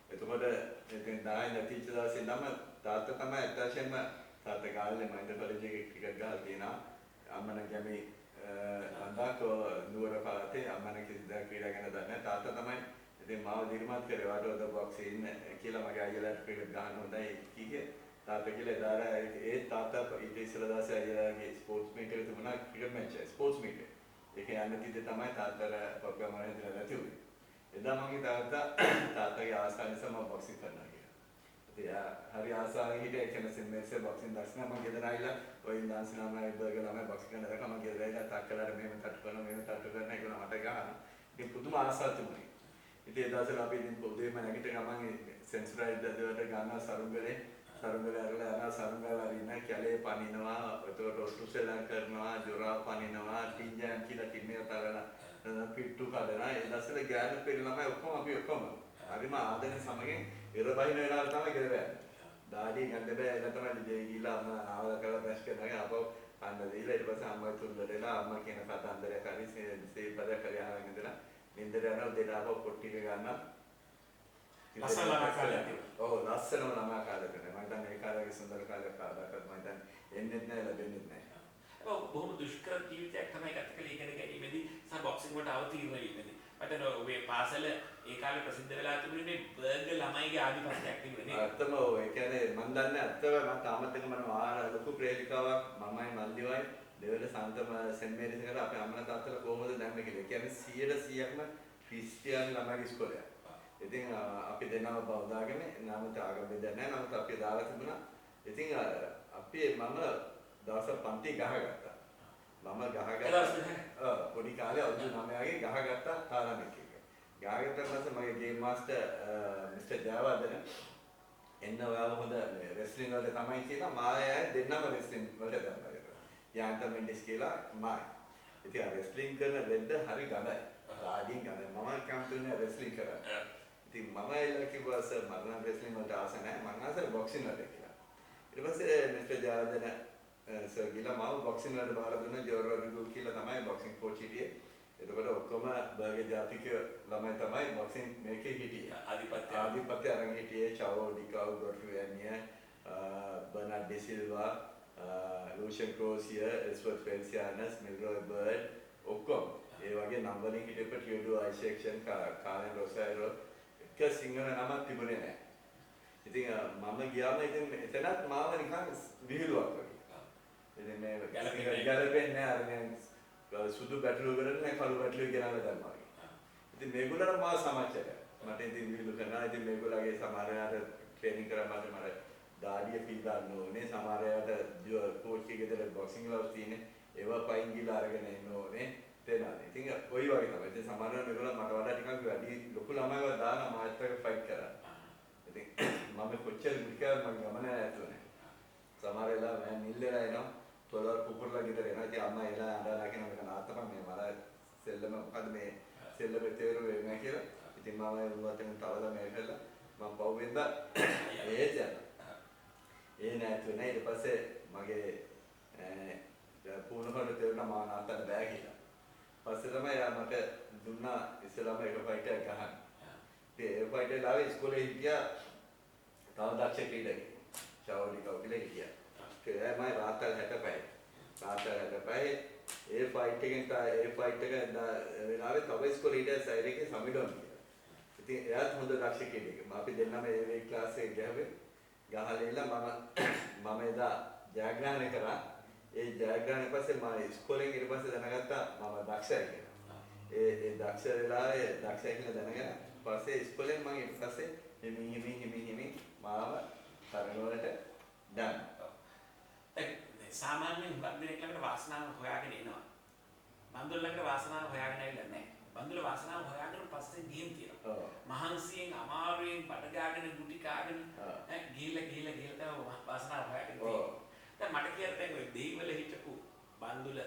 එතකොට ඉතින් 10 නැතිච්ච දවසේ නම් තාත්තා තමයි අත්‍යවශ්‍යම තාත්තා ගාල්ලේ මයින්ඩ් කොලෙජ් එකේ ක්‍රිකට් ගහලා තියෙනවා. අම්මන ගැමි අන්දාක නුවර පාතේ අම්මන කිසිදා ක්‍රීඩා ගැන දන්නේ නැහැ. තාත්තා තමයි ඉතින් මාව නිර්මාත් කරේ වාටෝද බොක්ස් ඉන්න කියලා මගේ අයියලාට ක්‍රිකට් ගහන්න හොඳයි කිව්වේ. තාත්තා කියලා එදාලා ඒ තාත්තා ඊට ඉස්සෙල්ලා දවසේ අයියලාගේ ස්පෝර්ට්ස් මීට් එක තිබුණා ක්‍රිකට් මැච් එක ස්පෝර්ට්ස් මීට් එක. ඒක යන්න තියදී තමයි තාත්තලා පොක්කම මරේ නැති උනේ. එදා මගේ තාත්තගේ ආසාව නිසා මම බොක්සින් කරනවා කියලා. ඉතින් හරි ආසාවෙන් හිටිය එකන සෙන්මේසේ බොක්සින් දැක්සම මම ගෙදර ආවිලා ඔය ඉන්දාන්සිනාමයි බර්ගර් ළමයි බොක්සින් කරන දැක්කම මම ගෙදර ආවිලා තාත්තලාට මෙහෙම තට්ටු කරනවා මෙහෙම තට්ටු කරනවා කියලා මට ගහනවා. ඉතින් පුදුම ආසාවක් තිබුණේ. ඉතින් ඒ දවස්වල අපි ඉතින් උදේම නැගිට ගමන් සෙන්සරයිඩ් දඩට ගන්නවා සරුංගලේ අරලා යනවා සරුංගල අරින්න කැලේ පනිනවා එතකොට ඔට්ටුසෙලන් කරනවා ජොරා පනිනවා ටින්ජන් කියලා කින්නේ තරලා පිට්ටු කඩනවා ඒ දවස්වල ගෑනු පෙරි ළමයි ඔක්කොම අපි ඔක්කොම හරිම ආදරේ සමගින් ඉර බහින වෙලාවට තමයි ගෙදර යන්නේ. දාඩිය ගන්න බෑ එන තමයි දෙයි ගිහලා අම්මා ආවල කරලා බැස් කරනවා අපෝ අන්න දීලා ඊට පස්සේ අම්මා තුන්දරේලා අම්මා කියන කතන්දරයක් හරි සේපද කරලා ආගෙන ඉඳලා නින්දට යනවා දෙදාපෝ පොට්ටි එක ගන්නවා. ලස්සන ළමා කාලේ. ඔව් ලස්සනම ළමා කාලේ කරේ. මම හිතන්නේ ඒ කාලේ සුන්දර කාලයක් කාදාකත් මම හිතන්නේ එන්නේ නැහැ ලැබෙන්නේ නැහැ. ඔව් බොහොම දුෂ්කර ජීවිතයක් තමයි ගත කළේ ඉගෙන ගැනීමේදී සහ බොක්සිං වලට අවතීර්ණ වීමේදී. මට ඔබේ පාසල ඒ කාලේ ප්‍රසිද්ධ වෙලා තිබුණේ බර්ගර් ළමයිගේ ආධිපත්‍යයක් තිබුණේ. අත්තම ඔව් ඒ කියන්නේ මම දන්නේ අත්තම මම තාමත් එක මම ආර ලොකු ප්‍රේලිකාවක් මමයි මල්දිවයි දෙවල සන්තම සෙන්ට් මේරිස් එකට අපේ අම්මලා තාත්තලා කොහොමද දැම්මේ කියලා. ඒ කියන්නේ 100%ක්ම ක්‍රිස්තියානි ළමයිගේ ඉස්කෝලයක්. ඉතින් අපි දෙන්නම බෞද්ධාගම නාමත ආගම බෙදන්නේ නැහැ. නමුත් අපි දාලා තිබුණා. ඉතින් අපි මම දවසක් පන්ති ගහගත්තා. මම ගහගත්තා. පොඩි කාලේ අවුරුදු 9 ගහගත්තා තාරණෙක් එක. ගහගත්තා පස්සේ මගේ ගේම් මාස්ටර් මිස්ටර් ජයවර්ධන එන්න ඔයාව හොඳ රෙස්ලින් වලට තමයි කියලා මායය දෙන්නම රෙස්ලින් වලට දැම්මා. යාන්ත මෙන්ඩිස් කියලා මායි. ඉතින් ආ රෙස්ලින් කරන වෙද්ද හරි ගඳයි. ආඩින් ගඳයි. මම කැම්පියුනේ රෙස්ලින් කරා. ඉතින් මම එලා කිව්වා සර් මම රෙස්ලින් වලට ආස නැහැ. මම ආස බොක්සින් වලට කියලා. ඊට පස්සේ මිස්ටර් ජයවර්ධන සර් ගිහලා මාව බොක්සින් වලට බාර දුන්නා. ජෝර් රොඩ්රිගස් කියලා තමයි බොක්සින් කෝච් හිටියේ. එතකොට ඔක්කොම බර්ගර් ජාතික ළමයි තමයි බොක්සින් මේකේ හිටියේ. ආධිපත්‍ය අරන් හිටියේ චාවෝ ඩිකාව් ගොඩ්ෆ්‍රී බර්නාඩ් ඩි සිල්වා ලූෂන් ක්‍රෝසියර් එස්වර්ත් ෆෙල්සියානස් මිල්රොයි බර්ඩ් ඔක්කොම ඒ වගේ නම් වලින් හිටපු ටියඩෝ අයිසෙක්ෂන් කාලෙන් රොසයිරෝ එක සිංහල නමක් තිබුණේ නැහැ. ඉතින් මම ගියාම ඉතින් එතනත් මාව නිකන් විහිළුවක් වගේ. ඉතින් මේ ගැලපෙන්නේ නැහැ අර සුදු බැටළු වලට නෑ කළු බැටළු ගෙනාලා දැම්මා වගේ. ඉතින් මේගොල්ලන්ට මාව සමාචරය. මට ඉතින් විහිළු කරනවා. ඉතින් මේගොල්ලන්ගේ සමහරයාට ට්‍රේනින් කරා මට දාඩිය පිල් ගන්න ඕනේ. සමහරයාට කෝච් එකේ ගෙදර බොක්සිං ග්ලව්ස් තියෙන්නේ. ඒවා පයින් ගිහලා අරගෙන එන්න ඕනේ. තේරෙනවද? ඉතින් ඔය වගේ තමයි. ඉතින් සමහරවල් මේගොල්ලෝ මට වඩා ටිකක් වැඩි ලොකු ළමයිව දාලා මාත් එක්ක ෆයිට් කරා. ඉතින් මම කොච්චර මුලිකව මම ගමන ඇතුනේ. සමහර වෙලාව මම නිල්ලලා එනවා. තොලවල් කුකුරලා ගෙදර එනවා. ඉතින් අම්මා එලා අඬලා කියන එක නාත්තපන් මේ මල සෙල්ලම මොකද මේ සෙල්ලම තේරුම් වෙන්නේ කියලා. ඉතින් මම උන්වතෙන් තවලා මේ කළා. මම පව්වෙන්ද ඒ නැතුනේ ඊට පස්සේ මගේ පුණහොඩ තේරුණා මම නාත්තට බෑ කියලා. පස්සේ තමයි යා මට දුන්නා ඉස්සෙල්ලාම එක ෆයිට් එකක් ගහන්න. ඉතින් ඒ ෆයිට් එක ලාවේ ඉස්කෝලේ හිටියා තව දක්ෂ ක්‍රීඩකෙක්. චාවලිකව කියලා හිටියා. ඒ මම රාත්‍රී 65. රාත්‍රී 65 ඒ ෆයිට් එක වෙලාවේ තව ඉස්කෝලේ හිටියා සයිඩ් එකේ සමිඩොන් කියලා. ඉතින් එයාත් හොඳ දක්ෂ ක්‍රීඩකෙක්. අපි දෙන්නම ඒ ක්ලාස් එකේ ගහුවේ. ගහලා මම එදා ජයග්‍රහණය කරා. ඒ ජයග්‍රහණය පස්සේ මම ඉස්කෝලෙන් ඊට පස්සේ දැනගත්තා මම දක්ෂයි කියලා. ඒ දක්ෂ වෙලාවේ දක්ෂයි කියලා දැනගෙන පස්සේ ඉස්කෝලෙන් මම ඊට පස්සේ හිමි මාව තරණ වලට දැම්මා. සාමාන්‍යයෙන් හුඟක් දෙනෙක් ළඟට වාසනාව හොයාගෙන එනවා. බන්දුල ළඟට වාසනාව හොයාගෙන ඇවිල්ලා නැහැ. බන්දුල වාසනාව හොයාගෙන පස්සේ ගියන් තියෙනවා. මහන්සියෙන් අමාරුවෙන් බඩ ගාගෙන ගුටි කාගෙන ගිහිල්ලා වාසනාව හොයාගෙන තියෙනවා. දැන් මට කියලා දැන් ඔය දෙහිවල හිටපු බන්දුල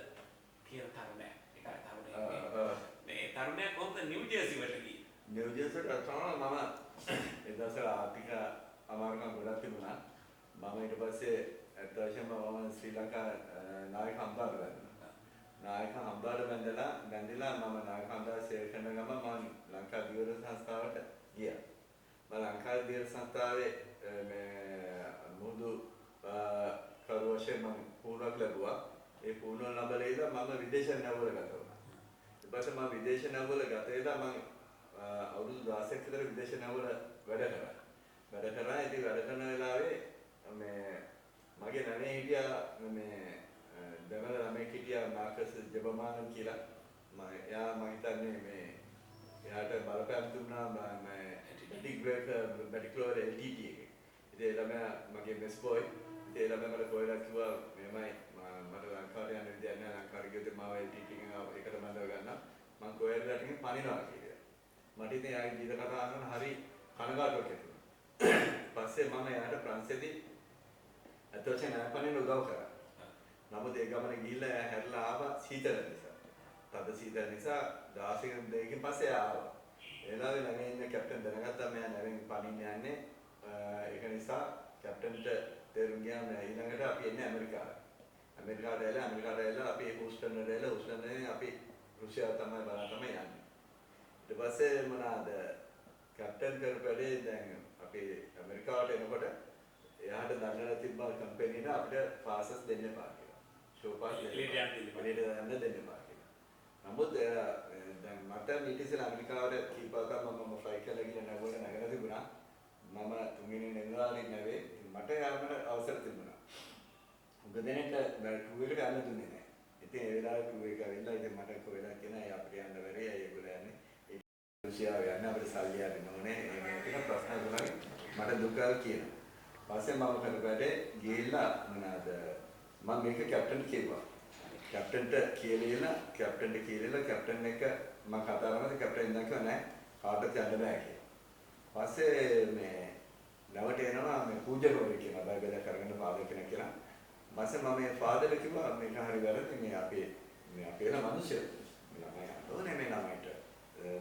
කියන තරුණයා මේ තරුණයා කොහොමද නිව් ජර්සි වලට ගියේ? නිව් ජර්සිට තමයි මම ඒ දවස්වල ආර්ථික අමාරුකම් ගොඩක් තිබුණා. මම ඊට පස්සේ ඇත්ත වශයෙන්ම මම ශ්‍රී ලංකා නායක හම්බාට බැන්දා. නායක හම්බාට බැඳිලා මම නායක හම්බාට සේවය කරන ගමන් මම ලංකා දියර සංස්ථාවට ගියා. මම ලංකා දියර සංස්ථාවේ මේ මුදු කරු වශයෙන් මම පුහුණුවක් ලැබුවා. ඒ පුහුණුව ලැබලා ඉඳලා මම විදේශ නැවුවල ගත වුණා. ඊට පස්සේ මම විදේශ නැවුවල ගත වෙලා මම අවුරුදු 16ක් විතර විදේශ නැවුවල වැඩ කරා. වැඩ කරා. ඉතින් වැඩ කරන වෙලාවේ මේ මගේ නනේ හිටියා මේ දෙමළ ළමෙක් හිටියා මාකස් ජබමාන කියලා. එයා මම හිතන්නේ මේ එයාට බලපෑම් දුන්නා මම ඉන්ටිග්‍රේට් මෙඩිකල් LTT එකේ. ඉතින් ඒ ළමයා මගේ මෙස් බොයි. ඉතින් ඒ ළමයා මට කොහෙද කිව්වා මෙහෙමයි මට ලංකාවට යන්න විදියක් නැහැ. ලංකාවට ගියොත් මාව LTT එකෙන් එකට බඳව ගන්නවා. මම කොහෙද රටකින් පනිනවා කියලා. මට ඉතින් එයාගේ ජීවිත කතා අහන්න හරි කනගාටුවක් ඇති වුණා. පස්සේ මම එයාට ප්‍රංශෙදී අතෝචේ නැපණින උදව් කරා. නමුත් ඒ ගමන ගිහිල්ලා එයා හැරිලා ආවා සීතල නිසා. තද සීතල නිසා 16 දෙකකින් පස්සේ ආවා. එලාවේ ළඟ ඉන්න කැප්ටන් දැනගත්තා මෙයා නැවෙන් පනින්න යන්නේ. ඒක නිසා කැප්ටන්ට තේරුම් ගියා මේ ඊළඟට අපි එන්නේ ඇමරිකාවට. ඇමරිකාවට ඇවිල්ලා අපි හූස්ටන්ට ඇවිල්ලා හූස්ටන්ෙන් අපි රුසියාව තමයි බලන්න යන්නේ. ඊට පස්සේ මොනවාද කැප්ටන් කරපු වැඩේ දැන් අපි ඇමරිකාවට එනකොට එයාට දන්නලා තිබ්බා කම්පැනි එක අපිට පාසස් දෙන්න එපා කියලා. ෂෝ පාස් දෙන්න දෙන්න එපා කියලා. නමුත් දැන් මට ඊට ඉස්සෙල්ලා ඇමරිකාවට කීපවතාවක් මම ෆ්ලයිට් කරලා ගිහින් නැගුණ නැගලා තිබුණා. මම තුන්වෙනි නෙළුවාරේ නැවේ. මට යන්න අවසර තිබුණා. උග දෙනෙක් ටූ එකට යන්න දුන්නේ නැහැ. ඉතින් ඒ වෙලාවේ ටූ එක ඇවිල්ලා ඉතින් මට කොහෙලා කියනවා අපිට යන්න බැරි ඒගොල්ලෝ යන්නේ රුසියාව යන්න අපිට සල්ලි හරින්න ඕනේ. මේක ප්‍රශ්න ගොඩක් මට දුකල් කියනවා. පස්සේ මම කරපැඩේ ගිහිල්ලා මොනවාද මම මේක කැප්ටන් කිව්වා. කැප්ටන්ට කියලා කැප්ටන් එක මම කතා කරනකොට කැප්ටන් ඉඳන් කිව්වා නෑ කාටවත් යන්න බෑ කියලා. පස්සේ මේ නවට එනවා මේ පූජකවරු කියනවා බයිබලය කරගෙන පාදක කෙනෙක් කියලා. පස්සේ මම මේ ෆාදර්ට කිව්වා මේක හරි වැරදි මේ අපේ මිනිස්සු ළමයි අතෝනේ මේ ළමයිට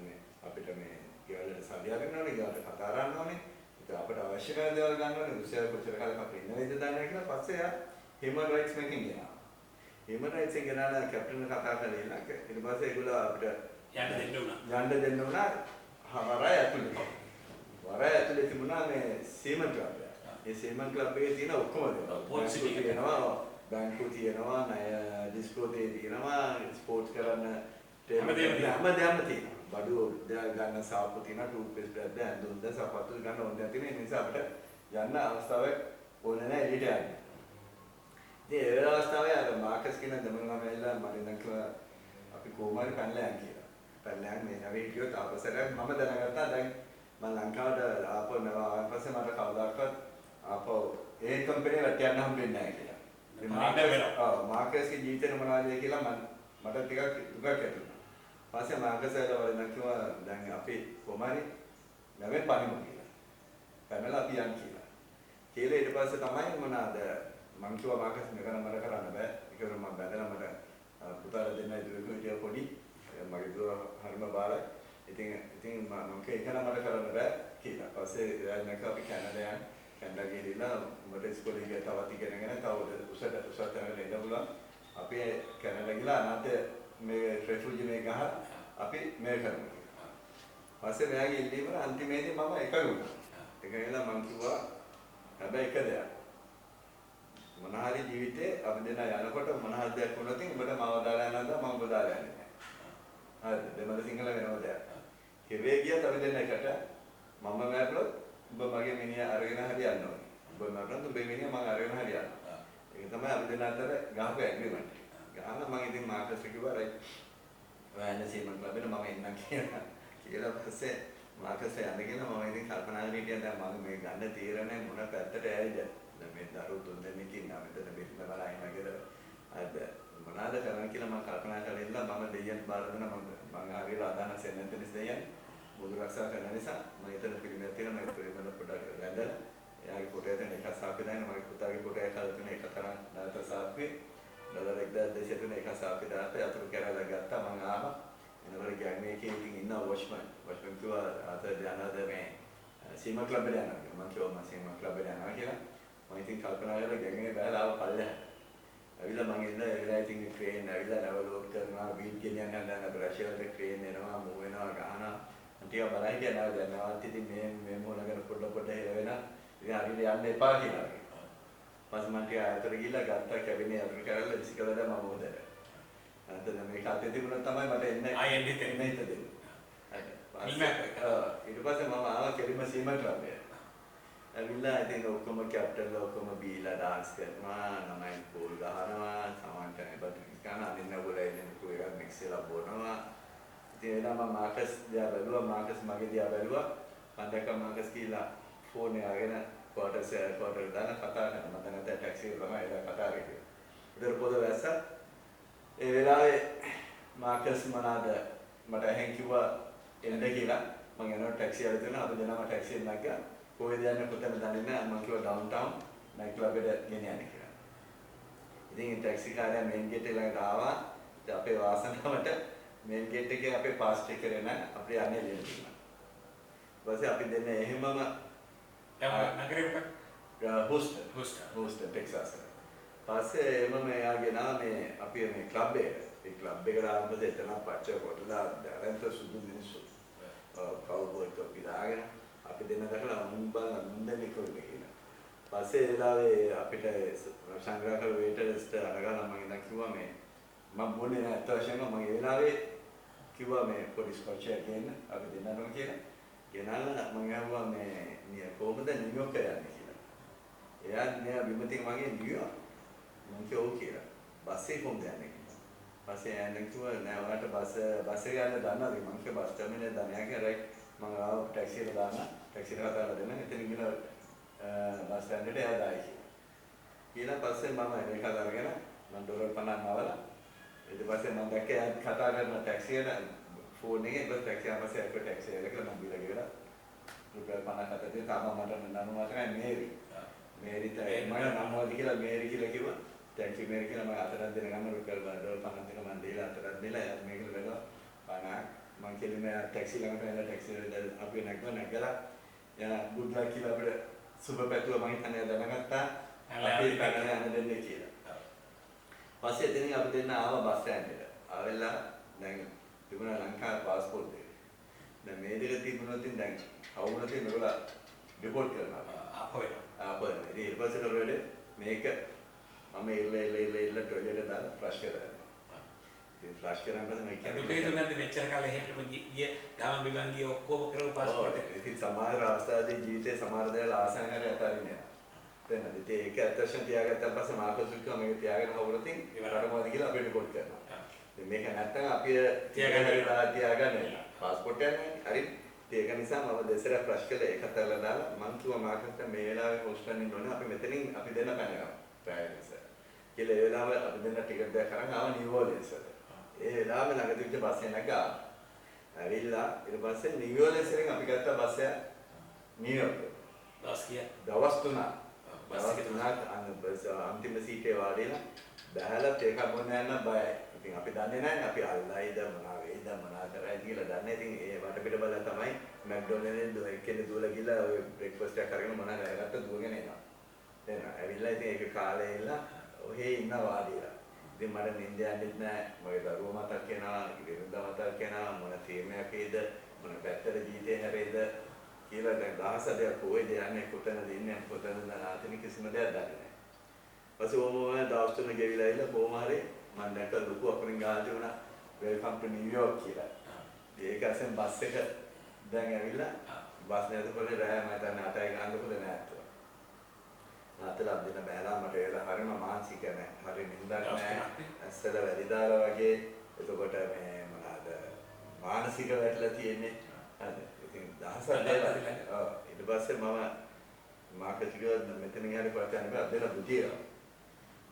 මේ අපිට මේ ගෙවල්ලට සල්ලි අරගෙන ඕනේ ගෙවල්ට කතා කරන්න ඕනේ. ඉතින් අපිට අවශ්‍ය කරන දේවල් ගන්න ඕනේ. රුසියාව කොච්චර කාලෙක අපි ඉන්න වේද දන්නේ නැහැ කියලා පස්සේ යා human rights එකකින් ගෙනා. human rights එකෙන් ගෙනාලා කැප්ටන් කතා කරලා ඊට පස්සේ ඒගොල්ලෝ අපිට යන්න දෙන්න උනා. වරය ඇතුලේ තිබුණා මේ සීමන් ක්ලබ් එක. ඒ සීමන් ක්ලබ් එකේ තියෙන ඔක්කොම දේවල්. බැංකු තියෙනවා, ණය ඩිස්කෝ තියෙනවා, ස්පෝර්ට්ස් කරන්න හැමදේම තියෙනවා. බඩු ගන්න සාප්පු තියෙනවා, ටූත් පේස්ට් එකක් දැන් දුන්ද සපත්තු ගන්න ඕනේ නැති නේ. ඒ නිසා අපිට යන්න අවස්ථාවක් ඕනේ නැහැ එළියට යන්න. ඉතින් ඒ අවස්ථාවේ අර මාකස් කියන දෙමළම ඇවිල්ලා මම ඉඳන් අපි කොහොමද පැනලා යන් කියලා. පැනලා යන් මේ නැවේ හිටියොත් අපසරයක් මම දැනගත්තා දැන් මම ලංකාවට ආපහු නවා පස්සේ මට කවදාකවත් ආපහු ඒ කම්පැනි වලට යන්න හම්බෙන්නේ නැහැ කියලා. මාකස්ගේ ජීවිතේ මොනවද කියලා මට ටිකක් දුකක් ඇති වුණා. පස්සේ මාකස්ලා වලින් කිව්වා දැන් අපි කොහමරි නැවෙන් පනිමු කියලා. පැනලා අපි යන් කියලා. කියලා ඊට පස්සේ තමයි මොනවාද මං කිව්වා මාකස් මෙතන මට කරන්න බෑ. ඒකවල මම බැලලා මට පුතාලා දෙන්න ඉදිරියට හිටියා පොඩි. මගේ දුව හරිම බාලයි. ඉතින් මම ඒක මට කරන්න බෑ කියලා. පස්සේ එයාට අපි කැනඩා යන්න. කැනඩා ගිහිල්ලා මට ඉස්කෝලේ ගියා තවත් ඉගෙනගෙන තව උසට තැනකට එන්න පුළුවන්. අපි කැනඩා ගිහලා අනාථ මේ රෙෆියුජි මේ ගහ අපි මේ කරමු කියලා. පස්සේ මෙයාගේ ඉල්ලීම අන්තිමේදී මම එකග වුණා. එකගලා මං කිව්වා හැබැයි එක දෙයක්. මොනහරි ජීවිතේ අපි දෙනා යනකොට මොනහරි දෙයක් වුණොත් උඹට මාව දාලා යනවාද මම ඔබ දාලා යන්නේ නැහැ. හරිද? දෙමළ සිංහල වෙනම දෙයක්. කෙවේ ගියත් අපි දෙන්න එකට මම මැරුණොත් ඔබ මගේ මිනිහා අරගෙන හරියන්න ඕනේ. ඔබ මැරුණොත් ඔබේ මිනිහා මම අරගෙන හරියන්න. ඒක තමයි අපි දෙන්න අතර ගහපු ඇග්‍රීමන්ට්. ගහන මම ඉතින් මාකස් කිව්වා රයි. ඔයාලා සීමන් ක්ලබ් එකට මම එන්නම් කියලා පස්සේ මාකස් යන්න කියලා මම ඉතින් කල්පනා කරලා හිටියා දැන් මම මේ ගන්න තීරණය මොන පැත්තට ඇයිද? දැන් මේ දරුවෝ තුන් දෙනෙක් ඉන්නවා මෙතන පිටින් බලයින් වගේ අද මොනවාද කරන්න කියලා මම කල්පනා කරලා ඉඳලා මම දෙයියන් බාර දුන්නා මම හරියට අදහස් එන්නේ නැති දෙයියන් බුදු රක්ෂා කරන නිසා මම එතන පිළිමයක් තියෙනවා මම පිළිමයක් පොඩ්ඩක් වැඳලා එයාගේ ෆොටෝ එකෙන් එක සාප්පේ දාගෙන මගේ පුතාගේ ෆොටෝ එක හදලා තුනේ එක තරම් නැවත සාප්පේ ඩොලර් 1200 තුනේ එක සාප්පේ දාලා අතුරු කරලා ගත්තා මම ආවා එනකොට ගෑන් මේකේ ඉන්න වොච්මන් කිව්වා අත යනවාද මේ සීමා ක්ලබ් එකට යනවා. මම කිව්වා මම සීමා ක්ලබ් එකට යනවා කියලා. මම ඉතින් කල්පනා කරලා ගැඟේ බහලා ආව පල්ලෙහාට. ඇවිල්ලා මං ඉන්න එලා ඉතින් ට්‍රේන් ඇවිල්ලා නැවලෝඩ් කරනවා බීට් ගෙනියන්න හදන බ්‍රෂර්ට ට්‍රේන් එනවා මූව් වෙනවා ගහනවා. ටික බලයි කියනවා දැන් නැවත් ඉතින් මේ මොනකට පොඩ හෙල වෙනවා. ඉතින් හරියට යන්න එපා කියලා. පස්සේ මං ටික ආයතන ගිහිල්ලා ගත්තා කැබිනේ අතුරු කරලා විසිකලා මම හොදලා. අන්තන මේක අතේ තිබුණා තමයි මට එන්නේ. ආයෙත් එන්නේ හිත දෙන්නේ. ඊට පස්සේ මම ආවා කෙලිම සීමා ක්ලබ් එකට. ඇවිල්ලා ඉතින් ඔක්කොම කැප්ටන්ලා ඔක්කොම බීලා ඩාන්ස් කරනවා නමයි පෝල් ගහනවා සමන්ට බත් කන අදින්න ගොඩේ ඉන්න කුලයක් මික්ස් වෙලා බොනවා. ඉතින් එදා මම මාකස් දිහා බැලුවා මාකස් මගේ දිහා බැලුවා. මම දැක්ක මාකස් කියලා ෆෝන් එක අරගෙන ක්වාටර් දාන කතා කරනවා. මම දැන් ටැක්සි එක තමයි එදා කතා කරේ. ඉතින් පොද වැස්සා ඒ වෙලාවේ මාකස් මනාද මට ඇහෙන් කිව්වා එන්න කියලා මම යනවා ටැක්සි එකකට දෙනවා අපි දෙනාම ටැක්සි එකක් නැග්ගා කොහෙද යන්නේ කොතනද දන්නේ නැහැ මම කිව්වා ඩවුන්ටවුන් නයිට් ක්ලබ් එකට ගෙනියන්න කියලා. ඉතින් ටැක්සි කාරයා මේන් ගේට් එක ළඟට ආවා. ඉතින් අපේ වාසනාවට මේන් ගේට් එකේ අපේ පාස් ටික කරේ නැහැ අපේ යන්නේ ලියන්න දුන්නා. ඊපස්සේ අපි දෙන්නේ එහෙමම නගරෙක හොස්ටල් ටෙක්සාස්. පස්සේ එමම එයා ගෙනා මේ අපි මේ ක්ලබ් එකට ඒ ක්ලබ් එකට ආවම එතන පච්ච කොටලා දැරන්ත සුදු මිනිස්සු කවුබෝයි ටොපි දාගෙන අපි දෙන්න දැකලා මුන්දන්නේ කොහෙද කියලා. පස්සේ එලාවේ අපිට සංග්‍රහ කර වේටර්ස්ට අරගෙන මම ඉඳන් කිව්වා මේ මම බොන්නේ නැහැ අත වශයෙන්ම මම ඒ වෙලාවේ කිව්වා මේ පොඩි ස්කොච් එකක් ගේන්න අපි දෙන්නම කියලා. ගෙනාලා මම අහුවා මේ කොහොමද නිව්යෝක් යන්නේ කියලා. එයා නෑ බිමතින් මගේ නිව්යෝක් මම කිව්වා කියලා. බස් එකේ කොහොමද යන්නේ කියලා. පස්සේ එයා කිව්වා නෑ ඔයාලට බස් එක යන්න දන්නවද මම කිව්වා බස් ටර්මිනල් දන්නේ නැහැ රයිට් මම ආව ටැක්සි එක දාන්න ටැක්සි එක හදාලා දෙන්න එතන ගිහලා බස් ස්ටෑන්ඩ් එකට එයා දායි කියලා. ඊට පස්සේ මම ඒක අරගෙන මම ඩොලර් 50ක් නවලා ඊට පස්සේ මම දැක්කේ එයා කතා කරන ටැක්සි එක ෆෝන් එකේ බස් ටැක්සි ආපස්සේ ඒක ටැක්සි එකට මම බිල ගෙවලා රුපියල් 50ක් අතේ තාම මට නම මතකයි මේරි තමයි මම නම්වලු කියලා මේරි කියලා කිව්වා ටැක්සි මේරි කියලා මම අතරක් දෙන ගමන් රුපියල් ඩොලර් 50ක් දෙන මම දීලා අතරක් දීලා එයා මේකට බැලුවා 50ක් මම කෙලිම ටැක්සි ළඟට ඇවිල්ලා ටැක්සි එක අපි නැගලා යා good luck කියලා අපිට සුබ පැතුව මම හිතන්නේ දැනගත්තා අපි පැනලා යන්න දෙන්නේ කියලා. පස්සේ එතනින් අපි දෙන්න ආවා බස් ස්ටෑන්ඩ් එකට. ආවෙලා දැන් තිබුණා ලංකාවේ પાස්පෝර්ට් දෙක. දැන් මේ දෙක තිබුණොත් දැන් කවුරුත් මේගොල්ලෝ රිපෝට් කරනවා. ආපහු එනවා. ඊට පස්සේ නෝරෙඩ මේක මම ඉල්ල ටොයිලට් දාලා ෆ්ලෂ් කරා. ඒ ෆ්ලෂ් කරාම පස්සේ මම කියන්නේ දුකේ දුන්නත් මෙච්චර කාලෙ හැටම ගිය ගාම බිමන් ගිය ඔක්කොම කරපු පාස්පෝර්ට් එක. ඉතින් සමහර අවස්ථාවේදී ජීවිතේ සමහර දේවල් ආසන්නකට අතාරින්නේ නැහැ. දැන් ඉතින් ඒක ඇත්තටම තියාගත්තාන් පස්සේ මාකස් කිව්වා මේක තියාගෙන හවුනොත් ඉවරටමද කියලා අපිට රිපෝට් කරනවා. ඉතින් මේක නැත්තම් අපි තියාගන්න පාස්පෝර්ට් එක හරි. ඒක නිසා මම දෙසරක් ෆ්ලෂ් කළා ඒකත් අරලා දාලා මං කිව්වා මාකස්ට මේ වෙලාවේ හොස්ටල් ඉන්න ඕනේ අපි මෙතනින් අපි දෙන්න පැනගමු. ප්‍රයෝජනස. කියලා ඒ වෙලාවේ අපි දෙන්න ටිකට් එකක් අරන් ආව නිව් ඕලියන්ස් වලට. ඒ වෙලාවේ ළඟ තිබ්බ බස් එක නැගා. ඇවිල්ලා ඊට පස්සේ නිව් ඕලියන්ස් එකෙන් අපි ගත්ත බස් එක නිව්යෝර්ක්. දවස් 3ක්. බස් එක 3ක් අන්තිම සීටේ වාඩිලා බහැලා තේ කපන්න යන්න බයයි. ඉතින් අපි දන්නේ නැහැ අපි අල්ලයිද මොනවා වෙයිද මොනවා කරයිද කියලා දන්නේ. ඉතින් ඒ වටපිට බලලා තමයි මැක්ඩොනල්ඩ් එකේ දුවලා ගිහලා ඔය බ්‍රේක්ෆාස්ට් එකක් අරගෙන මොනවා කරගත්ත දුවගෙන එනවා. දැන් ඇවිල්ලා ඉතින් ඒක කාලේ ඉල්ලා ඔහේ ඉන්න වාඩිලා. ඉතින් මට නිින්ද යන්නෙත් නැහැ. මගේ දරුවා මතක් වෙනවා, ඉරිදා මතක් වෙනවා, මොන තීරණයක් වේද, මොන පැත්තට ජීවිතේ හැරෙයිද කියලා දැන් දහසක් කොහෙද යන්නේ, කොතනද ඉන්නේ, කොතනද නැතින කිසිම දෙයක් දන්නේ නැහැ. පස්සේ ඕමම දවස් තුන ගෙවිලා ඉන්න කොහොම හරි මම දැක්ක ලොකු අකුරින් ගාලා තිබුණා වෙල්කම් ටු නිව්යෝර්ක් කියලා. ඒක ඇසෙන් බස් එක දැන් ඇවිල්ලා බස් නැතකොට රෑ මම හිතන්නේ 8යි ගන්නකොට නෑත්තුවා. නාතලා දෙන්න බෑලා මට ඒලා හරිම මානසික නැහැ. හරි නින්දක් නැහැ. ඇස්සල වැඩි දාලා වගේ. එතකොට මේ මොනවාද මානසික වැටලා තියෙන්නේ. හරි. ඉතින් දහසක් දේවල්. ඊට පස්සේ මම මාකටිගල් මෙතනින් හරි පටන් ගන්න දෙන්න බුදියා.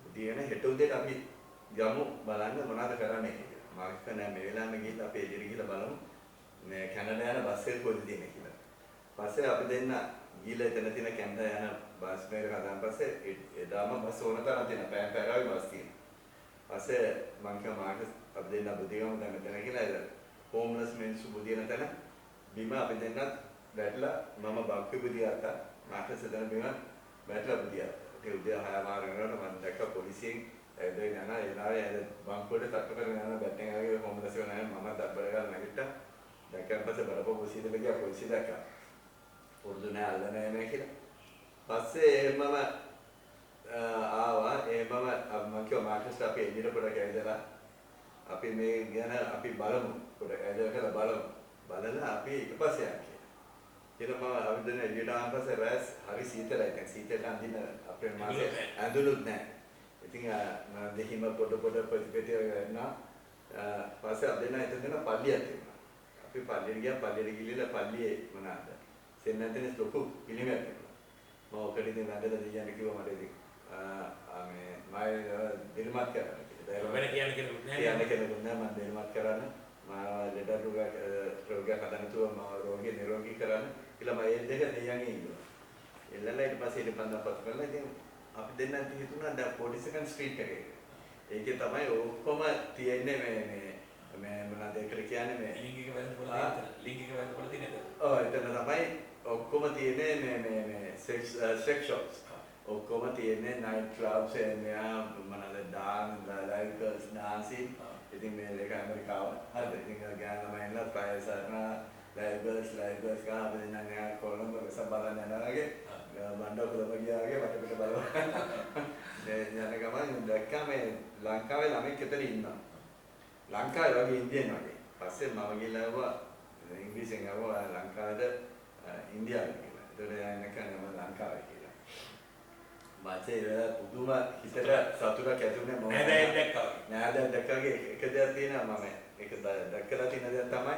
බුදියනේ හෙට උදේට අපි යමු බලන්න මොනවද කරන්නේ කියලා. මාක් කනේ මේ වෙලාවෙම ගිහින් අපි එදිරි ගිහලා බලමු. මේ කැනඩා යන බස් එක කොහෙද තියෙන්නේ කියලා. පස්සේ අපි දෙන්න ගිහලා එතන තියෙන කැනඩා යන බස් මේක හදාන් පස්සේ එදාම බස් ඕන තරම් තියෙන පැය බස් තියෙනවා. පස්සේ මං කිව්වා මාක් අපි දෙන්න බුදියම දැන් මෙතන කියලා හෝම්ලස් මිනිස්සු බුදියන තැන බිම අපි දෙන්නත් වැටලා මම බක්ක බුදියාත මාට සදන බිම වැටලා බුදියාත. ඒ උදේ 6 මාර වෙනකොට මම දැක්ක පොලිසියෙන් ඇදගෙන යන එනාවේ ඇද බංකුවට තට්ටු කරගෙන යන බැට්ටෙන් ආගේ හොම්ලස් එක නෑ මම දබ්බර ගාලා නැගිට්ටා. දැක්කන් පස්සේ බලපුව පොලිසියට ගියා පොලිසිය දැක්කා. පුරුදු නෑ අල්ල නෑ කියලා. පස්සේ මම ආවා ඒ මම කිව්වා මාර්කස් අපි එළියට පොඩක් ඇවිදලා අපි මේ ගැන අපි බලමු පොඩක් ඇවිදලා කරලා බලලා අපි ඊට පස්සේ යන්න කියලා. මම අවුරුද්දේ එළියට ආවන් පස්සේ රැස් හරි සීතලයි. දැන් සීතල අඳින අපේ මාසේ ඇඳුනුත් නැහැ. ඉතින් මම දෙහිම පොඩ ප්‍රතිපෙතිය ගන්නවා. පස්සේ අපි දෙන්න එතන පල්ලියක් තිබුණා. අපි පල්ලියට ගියා. පල්ලියට ගිහිල්ලා පල්ලියේ මොනවාද? සෙන්නතනේ ලොකු පිළිමයක් තිබුණා. මම ඔකට ඉතින් වැඳලා දෙයියන් කිව්වා මට ඉතින් මේ මම දිනමත් කරන්න කියලා. වෙන කියන්න කෙනෙකුත් නැහැ. කියන්න කෙනෙකුත් නැහැ. මම දිනමත් කරන්න. මම ලෙඩ රෝගයක් හදන්නතුව මම රෝගී නිරෝගී කරන්න කියලා මම ඒ දෙක දෙයියන්ගේ ඉන්නවා. එල්ලලා ඊට පස්සේ ඊට පන්දා පත් කරලා ඉතින් අපි දෙන්නත් හිතුණා දැන් 42nd ස්ට්‍රීට් එකේ. ඒකේ තමයි ඔක්කොම තියෙන්නේ මේ මොනවද ඒකට කියන්නේ මේ ලිංගික වැළඳ පොළ තියෙනද? ඔව් එතන තමයි ඔක්කොම තියෙන්නේ මේ සෙක්ස් shops. ඔක්කොම තියෙන්නේ නයිට් ක්ලබ්ස් එන්නේ මොනවද ලයිව් ගර්ල්ස් ඩාන්සින්. ඉතින් මේ දෙක ඇමරිකාව. හරිද? ඉතින් ගෑනු ළමයින්ලා ප්‍රයස කරන ලයිව් ගර්ල්ස් ගා අපි නෑ කොළඹ වෙසබලන යනවාගේ බණ්ඩෝකලම ගියාගේ වටපිට බලනවා. දැන් යන ගමන් දැක්කම මේ ලංකාවේ ළමෙක් එතන ඉන්නවා. ලංකාවේ වගේ ඉන්දියන් වගේ. පස්සේ මම ගිහලා ආවා ඉංග්‍රීසියෙන් ආවා ලංකාවේද ඉන්දියාවේ කියලා. ඒතකොට යන්න කන්නේ මම ලංකාවේ කියලා. මාසේ පුදුම හිතට සතුටක් ඇති වුණේ මොකද? නෑදෑයෙක් දැක්කා. නෑදෑයෙක් දැක්කාගේ එක දෙයක් තියෙනවා මම ඒක දැක්කලා තියෙන දෙයක් තමයි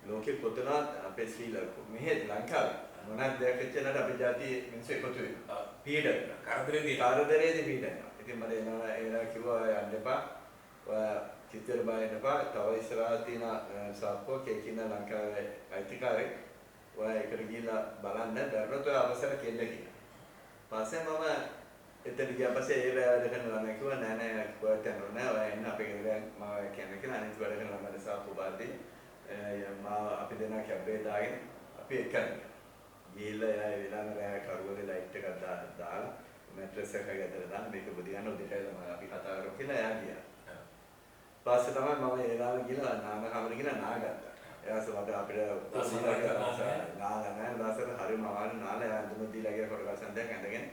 ලෝකෙ කොතනවත් අපේ ශ්‍රී ලංකාව මෙහෙ ලංකාවේ මොනක් දෙයක් වෙච්චනට අපේ ජාතියේ මිනිස්සු එකතු වෙනවා. පීඩන කාර්යදරයේදී පීඩනවා. ඉතින් මට එනවා කිව්වා යන්න එපා. ඔය චිත්තර බාගෙන එපා. තව ඉස්සරහා තියෙන සාප්පෝ කේකින ලංකාවේ අයිතිකාරයෙක් ඔය එකට ගිහිල්ලා බලන්න දරුවෝ ඔය අවසර කෙල්ල කියලා. පස්සේ මම එතන ගියා පස්සේ ඒ වැඩ කරන ළමයි කිව්වා නෑ කොහෙට යනවා නෑ ඔය එන්න අපේ ගෙදර මම කියන්නේ කියලා අනිත් වැඩ කරන ළමයි සාප්පු බාද්දී මම අපි දෙනා කැබ්බේ දාගෙන අපි එක්කන් ගිහිල්ලා එයා විලාන රෑ කරුවලේ ලයිට් එකක් දාලා මැට්‍රස් එකක් ගැදලා දාන්න මේක බුදියන්න උදේට අපි කතා කරමු කියලා එයා ගියා. පස්සේ තමයි මම ඒ ලාම ගිහලා නාන කමර ගිහලා නාගත්තා. එයාස මට අපිට නාලා නෑ දාසර හරිම අමාරු නාලා එයා දුන්න දීලා ගිය කොට ගසන්දයක් ඇඳගෙන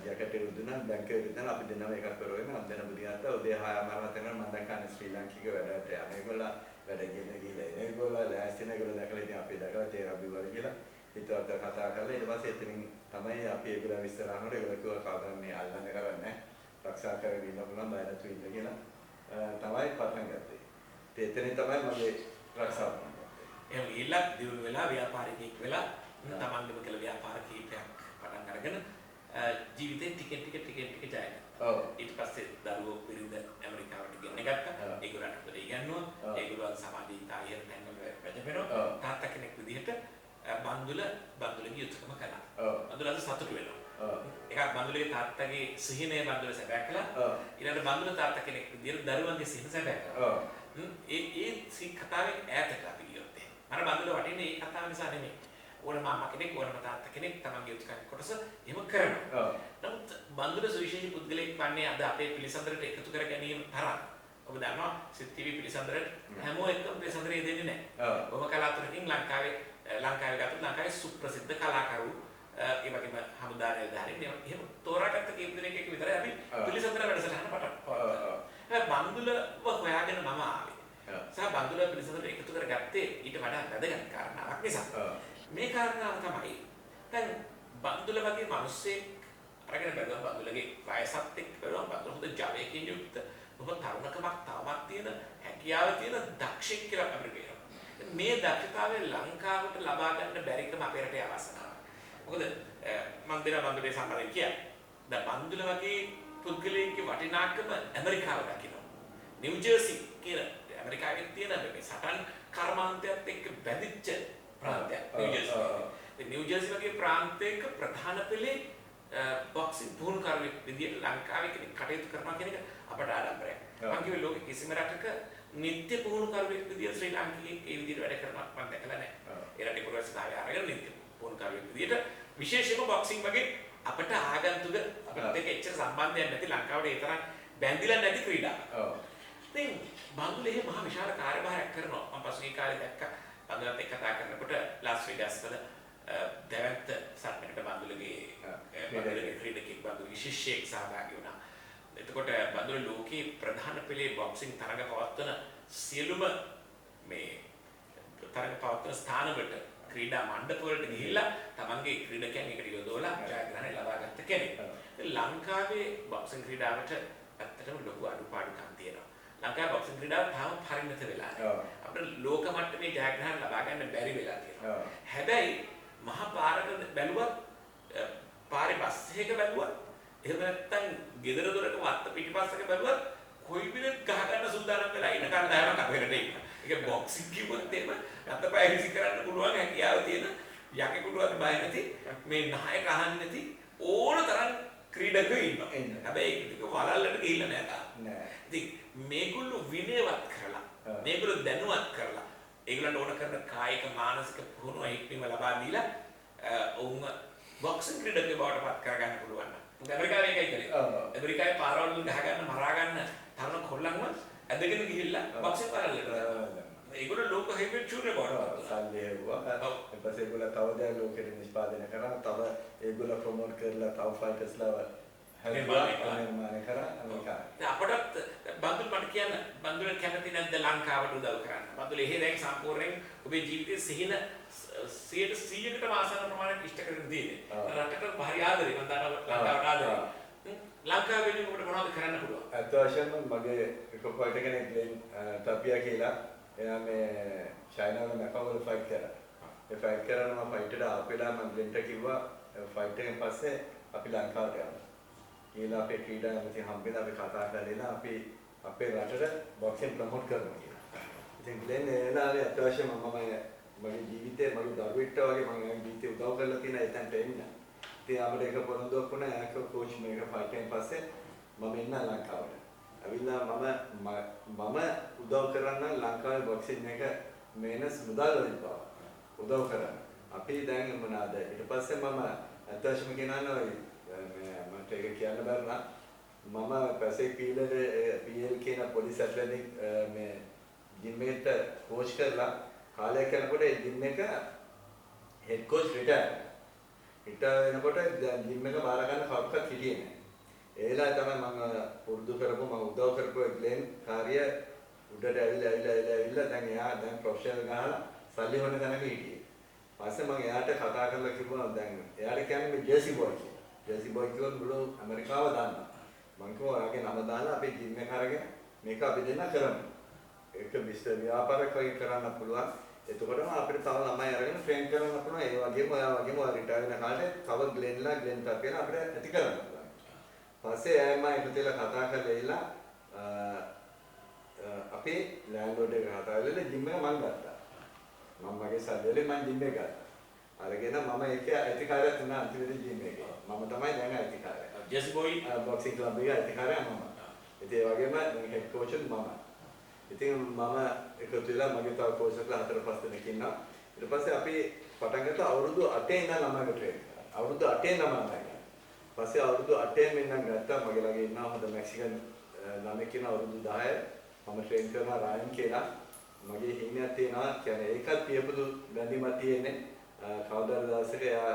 ජැකට් එක දුන්නා බැංකුවේ විතර අපි දෙන්නම එකක් කරගෙන අපි දෙන්න බුදියාත්තා උදේ 6:00 වෙනකන් මම දැක්කා ශ්‍රී ලංකික වැඩට යන ඒගොල්ලෝ වැඩ ගිහලා ඒගොල්ලෝ ලෑස්තින ඒගොල්ලෝ දැකලා ඉතින් අපි දැකලා තේරබි වල කියලා හිතවත් කතා කරලා ඊට පස්සේ එතනින් තමයි අපි ඒගොල්ලෝ විස්තර අහනකොට ඒගොල්ලෝ කිව්වා කවදාවත් මේ අල්ලන්න කරන්නේ රක්ෂා කරගෙන ඉන්න පුළුවන් බය නැතුව ඉන්න කියලා තමයි පටන් ගත්තේ. එතනින් තමයි මගේ රක්ෂාව එහෙනම් ඊළඟ දියුණු වෙලා ව්‍යාපාරිකයෙක් වෙලා තමන්ගේම කළ ව්‍යාපාර කීපයක් පටන් අරගෙන ජීවිතේ ටික ජය ගත්තා. ඔව්. ඊට පස්සේ දරුවෝ පිරිඳ ඇමරිකාවට ගෙන ගත්තා. ඒගොල්ලන්ට පොඩි ඉගෙනුවා. ඒගොල්ලෝ සමාජීය ඉහළ තැන්වල වැඩ කරනවා. තාත්තා කෙනෙක් විදිහට බන්දුලගේ යුතුයකම කළා. බන්දුල අද සතුටු වෙනවා. ඒක බන්දුලගේ තාත්තගේ සිහිනය බන්දුල සැබෑ කළා. ඊළඟට බන්දුල තාත්තා කෙනෙක් විදිහට දරුවන්ගේ සිහින සැබෑ කළා. ඒ කතාවෙන් ඈතට අපි ගියොත් මම බන්දුල වටින්නේ ඒ කතාව නිසා නෙමෙයි. ඕනම අම්මා කෙනෙක් ඕනම තාත්තා කෙනෙක් තමන්ගේ යුතුයකම් කොටස එහෙම කරනවා. නමුත් බන්දුල සුවිශේෂී පුද්ගලයෙක් වන්නේ අද අපේ පිළිසඳරට එකතු කර ගැනීම තරම්. ඔබ දන්නවා සිත් TV පිළිසඳරට හැමෝම එකම පිළිසඳරේ දෙන්නේ නැහැ. ඔබ කලාතුරකින් ලංකාවේ ගත්තොත් ලංකාවේ සුප්‍රසිද්ධ කලාකරු ඒ වගේම හමුදා නිලධාරීන් එහෙම තෝරාගත්ත කීප දෙනෙක් එක විතරයි අපි පිළිසඳර වැඩසටහන පටන් බන්දුලව හොයාගෙන මම ආවේ. සහ බන්දුල පිළිසඳරට එකතු කරගත්තේ ඊට වඩා වැදගත් කාරණාවක් නිසා. මේ කාරණාව තමයි දැන් බන්දුල වගේ මිනිස්සෙක් අරගෙන බැලුවා බන්දුලගේ වයසත් එක්ක බැලුවා බන්දුල හොඳ ජවයකින් යුක්ත මොකද තරුණකමක් තාමත් තියෙන හැකියාව තියෙන දක්ෂෙක් කියලා අපිට කියනවා. මේ දක්ෂතාවය ලංකාවට ලබා ගන්න බැරිකම අපේ රටේ අවස්ථාවක්. මොකද මම දෙන බන්දුලේ සම්බන්ධයෙන් කියන්නේ දැන් බන්දුල වගේ පුද්ගලයෙක්ගේ වටිනාකම ඇමරිකාව දකිනවා. නිව් ජර්සි කියන ඇමරිකාවේ තියෙන මේ සටන් කර්මාන්තයත් එක්ක බැඳිච්ච ප්‍රාන්තයක් නිව් ජර්සි. නිව් ජර්සි වගේ ප්‍රාන්තයක ප්‍රධාන පෙළේ බොක්සින් පුහුණුකරුවෙක් විදියට ලංකාවේ කෙනෙක් කටයුතු කරනවා කියන එක අපට ආඩම්බරයක්. මම කිව්වේ ලෝකෙ කිසිම රටක නිත්‍ය පුහුණුකරුවෙක් විදියට ශ්‍රී ලාංකිකයෙක් ඒ විදියට වැඩ කරනවා මම දැකලා නැහැ. ඒ රටේ පුරවැසිතාවය අරගෙන නිත්‍ය පුහුණුකරුවෙක් විදියට විශේෂයෙන්ම බොක්සිං වගේ අපිට ආගන්තුක අපිට දෙක එච්චර සම්බන්ධයක් නැති ලංකාවට ඒ තරම් බැඳිලා නැති ක්‍රීඩාවක්. ඉතින් බන්දුලේ මහා විශාල කාර්යභාරයක් කරනවා. මම පසුගිය කාලේ දැක්කා බන්දුලත් එක්ක කතා කරනකොට ලාස් වේගස් වල දැවැන්ත සම්මේලනයකට බන්දුලගේ ක්‍රීඩකෙක් බන්දුලගේ ශිෂ්‍යයෙක් සහභාගී වුණා. එතකොට බන්දුල ලෝකයේ ප්‍රධාන පෙළේ බොක්සිං තරඟ පවත්වන සියලුම මේ තරඟ පවත්වන ස්ථානවලට ක්‍රීඩා මණ්ඩපවලට ගිහිල්ලා තමන්ගේ ක්‍රීඩකයන් එකට යොදවලා ජයග්‍රහණය ලබා ගත්ත කෙනෙක්. ලංකාවේ බොක්සිං ක්‍රීඩාවට ඇත්තටම ලොකු අඩුපාඩුකම් තියෙනවා. ලංකාවේ බොක්සිං ක්‍රීඩාව තාම පරිණත වෙලා නැහැ. අපිට ලෝක මට්ටමේ ජයග්‍රහණ ලබා ගන්න බැරි වෙලා තියෙනවා. හැබැයි මහා පාරක බැලුවත් පාරේ බස් එකක බැලුවත් එහෙම නැත්නම් ගෙදර දොරක වත්ත පිටිපස්සක බැලුවත් කොයි විදිහට ගහ ගන්න සූදානම් වෙලා ඉන්න කණ්ඩායමක් අපේකට ඉන්න. ඒක බොක්සිං කිව්වොත් එහෙම අතපය හිසි කරන්න පුළුවන් හැකියාව තියෙන යකෙකුටවත් බය නැති මේ නායක අහන්නේ නැති ඕන තරම් ක්‍රීඩකයෝ ඉන්නවා. හැබැයි ඒක වලල්ලට ගිහිල්ලා නැහැ තාම. නෑ. ඉතින් මේගොල්ලෝ විනයවත් කරලා මේගොල්ලෝ දැනුවත් කරලා ඒගොල්ලන්ට ඕන කරන කායික මානසික පුහුණුව හික්මීම ලබා දීලා ඔවුන් බොක්සිං ක්‍රීඩකයෝ බවට පත් කරගන්න පුළුවන්. ඇමරිකාවේ එකයි කරේ. ඇමරිකාවේ පාරවල් වල ගහ ගන්න මරා ගන්න තරණ කොල්ලන්ව ඇදගෙන ගිහිල්ලා බොක්සිං පාරවලට ඒගොල්ලෝ ලෝක හෙවිවෙට් ෂූටර් බවට සල්ලි හෙව්වා. ඊපස්සේ ඒගොල්ලෝ තව දෙයක් ලෝකෙට නිෂ්පාදනය කරා. තව ඒගොල්ලෝ ප්‍රොමෝට් කරලා තව ෆයිටර්ස්ලා නිර්මාණය කරා ඇමරිකාවේ. අපටත් බන්දුල මට කියන්න බන්දුල කැමති නැද්ද ලංකාවට උදව් කරන්න? බන්දුල එහෙ දැන් සම්පූර්ණයෙන් ඔබේ ජීවිතයේ සිහින 100%කට ආසන්න ප්‍රමාණයක් ඉෂ්ට කරගෙන තියෙන්නේ. රටට ಭಾರಿ ආදරේ මම දන්නවා ලංකාවට ආදරේ. ලංකාවේ ඔබට මොනවද කරන්න පුළුවන්? අත් වශයෙන්ම මගේ එක ෆයිටර් කෙනෙක් ග්ලෙන් ටපියා කියලා එයා මේ චයිනාවේ මැකවල ෆයිට් කරා. ඒ ෆයිට් කරනවා ෆයිටර් ආපෙලා මම ග්ලෙන්ට කිව්වා ෆයිට් එකෙන් පස්සේ අපි ලංකාවට යනවා. ඊළඟ අපේ ක්‍රීඩා ඇමති හම්බෙලා අපි කතා කරලා අපි අපේ රටට බොක්සිං ප්‍රොමෝට් කරනවා කියලා. ඉතින් ග්ලෙන් එනාලේ අත් වශයෙන්ම මගේ ජීවිතේ මගේ දරුවෙක්ට වගේ මම ජීවිතේ උදව් කරලා තියෙන එතනට එන්න. ඉතින් අපිට ඒක පොරොන්දුවක් වුණා යාක කෝච් මේක ෆයිට් එකෙන් පස්සේ මම එන්න ලංකාවට. අවිල්ලා මම උදව් කරන්න ලංකාවේ බොක්සිං එක මේනස් මුදල් වලින් පාවා. උදව් කරන්න. අපි දැන් මොනවාද ඊට පස්සේ මම අත්‍යවශ්‍යම කියනවා මට ඒක කියන්න බැරුණා. මම පැසෙක් PL කියන පොලිස් ඇත්ලටික් මේ ජිම් එකට කෝච් කරලා කාලයක් යනකොට ඒ ජිම් එක හෙඩ් කෝච් රිටයර් වෙනකොට ජිම් එක බාර ගන්න කවුරුත් හිටියේ නැහැ. ඒ වෙලාවේ තමයි මම පුරුදු කරපු මම උදව් කරපු ග්ලෙන් කාර්ය උඩට ඇවිල්ලා දැන් එයා දැන් ප්‍රොෆෙෂනල් ගහලා සල්ලි හොයන තැනක හිටියේ. පස්සේ මම එයාට කතා කරලා කිව්වා දැන් එයාට කියන්නේ මේ ජෙසි බොයි කියලා. ජෙසි බොයි කියොත් මුළු ඇමරිකාව දන්නවා. මම කිව්වා ඔයාගේ නම දාලා අපේ ජිම් එක අරගෙන මේක අපි දෙන්න කරමු. ඒක බිස්නස් ව්‍යාපාරයක් වගේ කරන්න පුළුවන්. එතකොටම අපිට තව ළමයි අරගෙන ට්‍රේන් කරන්න පුළුවන්. ඒ වගේම ඔයා රිටයර් වෙන කාලේ තව ග්ලෙන් ටප් වෙන අපිට ඇති කරන්න පුළුවන්. පස්සේ එයාම එකතු වෙලා කතා කරලා ඉලා අපේ ලෑන්ඩ්ලෝඩ් එක කතා කරලා ජිම් එක මම ගත්තා. මම මගේ සල්ලිවලින් මම ජිම් එක ගත්තා. අරගෙන මම ඒක අයිතිකාරයක් තුනා අන්තිමේදී ජිම් එකේ. මම තමයි දැන් අයිතිකාරය. ජෙසි බොයි බොක්සිං ක්ලබ් එකේ අයිතිකාරය මම. ඉතින් ඒ වගේම හෙඩ් කෝච් මම. ඉතින් මම එකතු වෙලා මගේ තව කෝච්ලා 4-5 දෙනෙක් ඉන්නවා. ඊට පස්සේ අපි පටන් ගත්තා අවුරුදු 8 ඉඳන් ළමයි ට්‍රේන් කරා. අවුරුදු 8 ළමයි. පස්සේ අවුරුදු 8 මෙන්නම් ගත්තා. මගේ ළඟ ඉන්නවා හොඳ මෙක්සිකන් ළමෙක් ඉන්නවා අවුරුදු 10. මම ට්‍රේන් කරනවා රායන් කියලා. මගේ හිණයක් තියෙනවා. කියන්නේ ඒකත් පියපුදු බැඳීමක් තියෙන්නේ. කවදාද දවසක එයා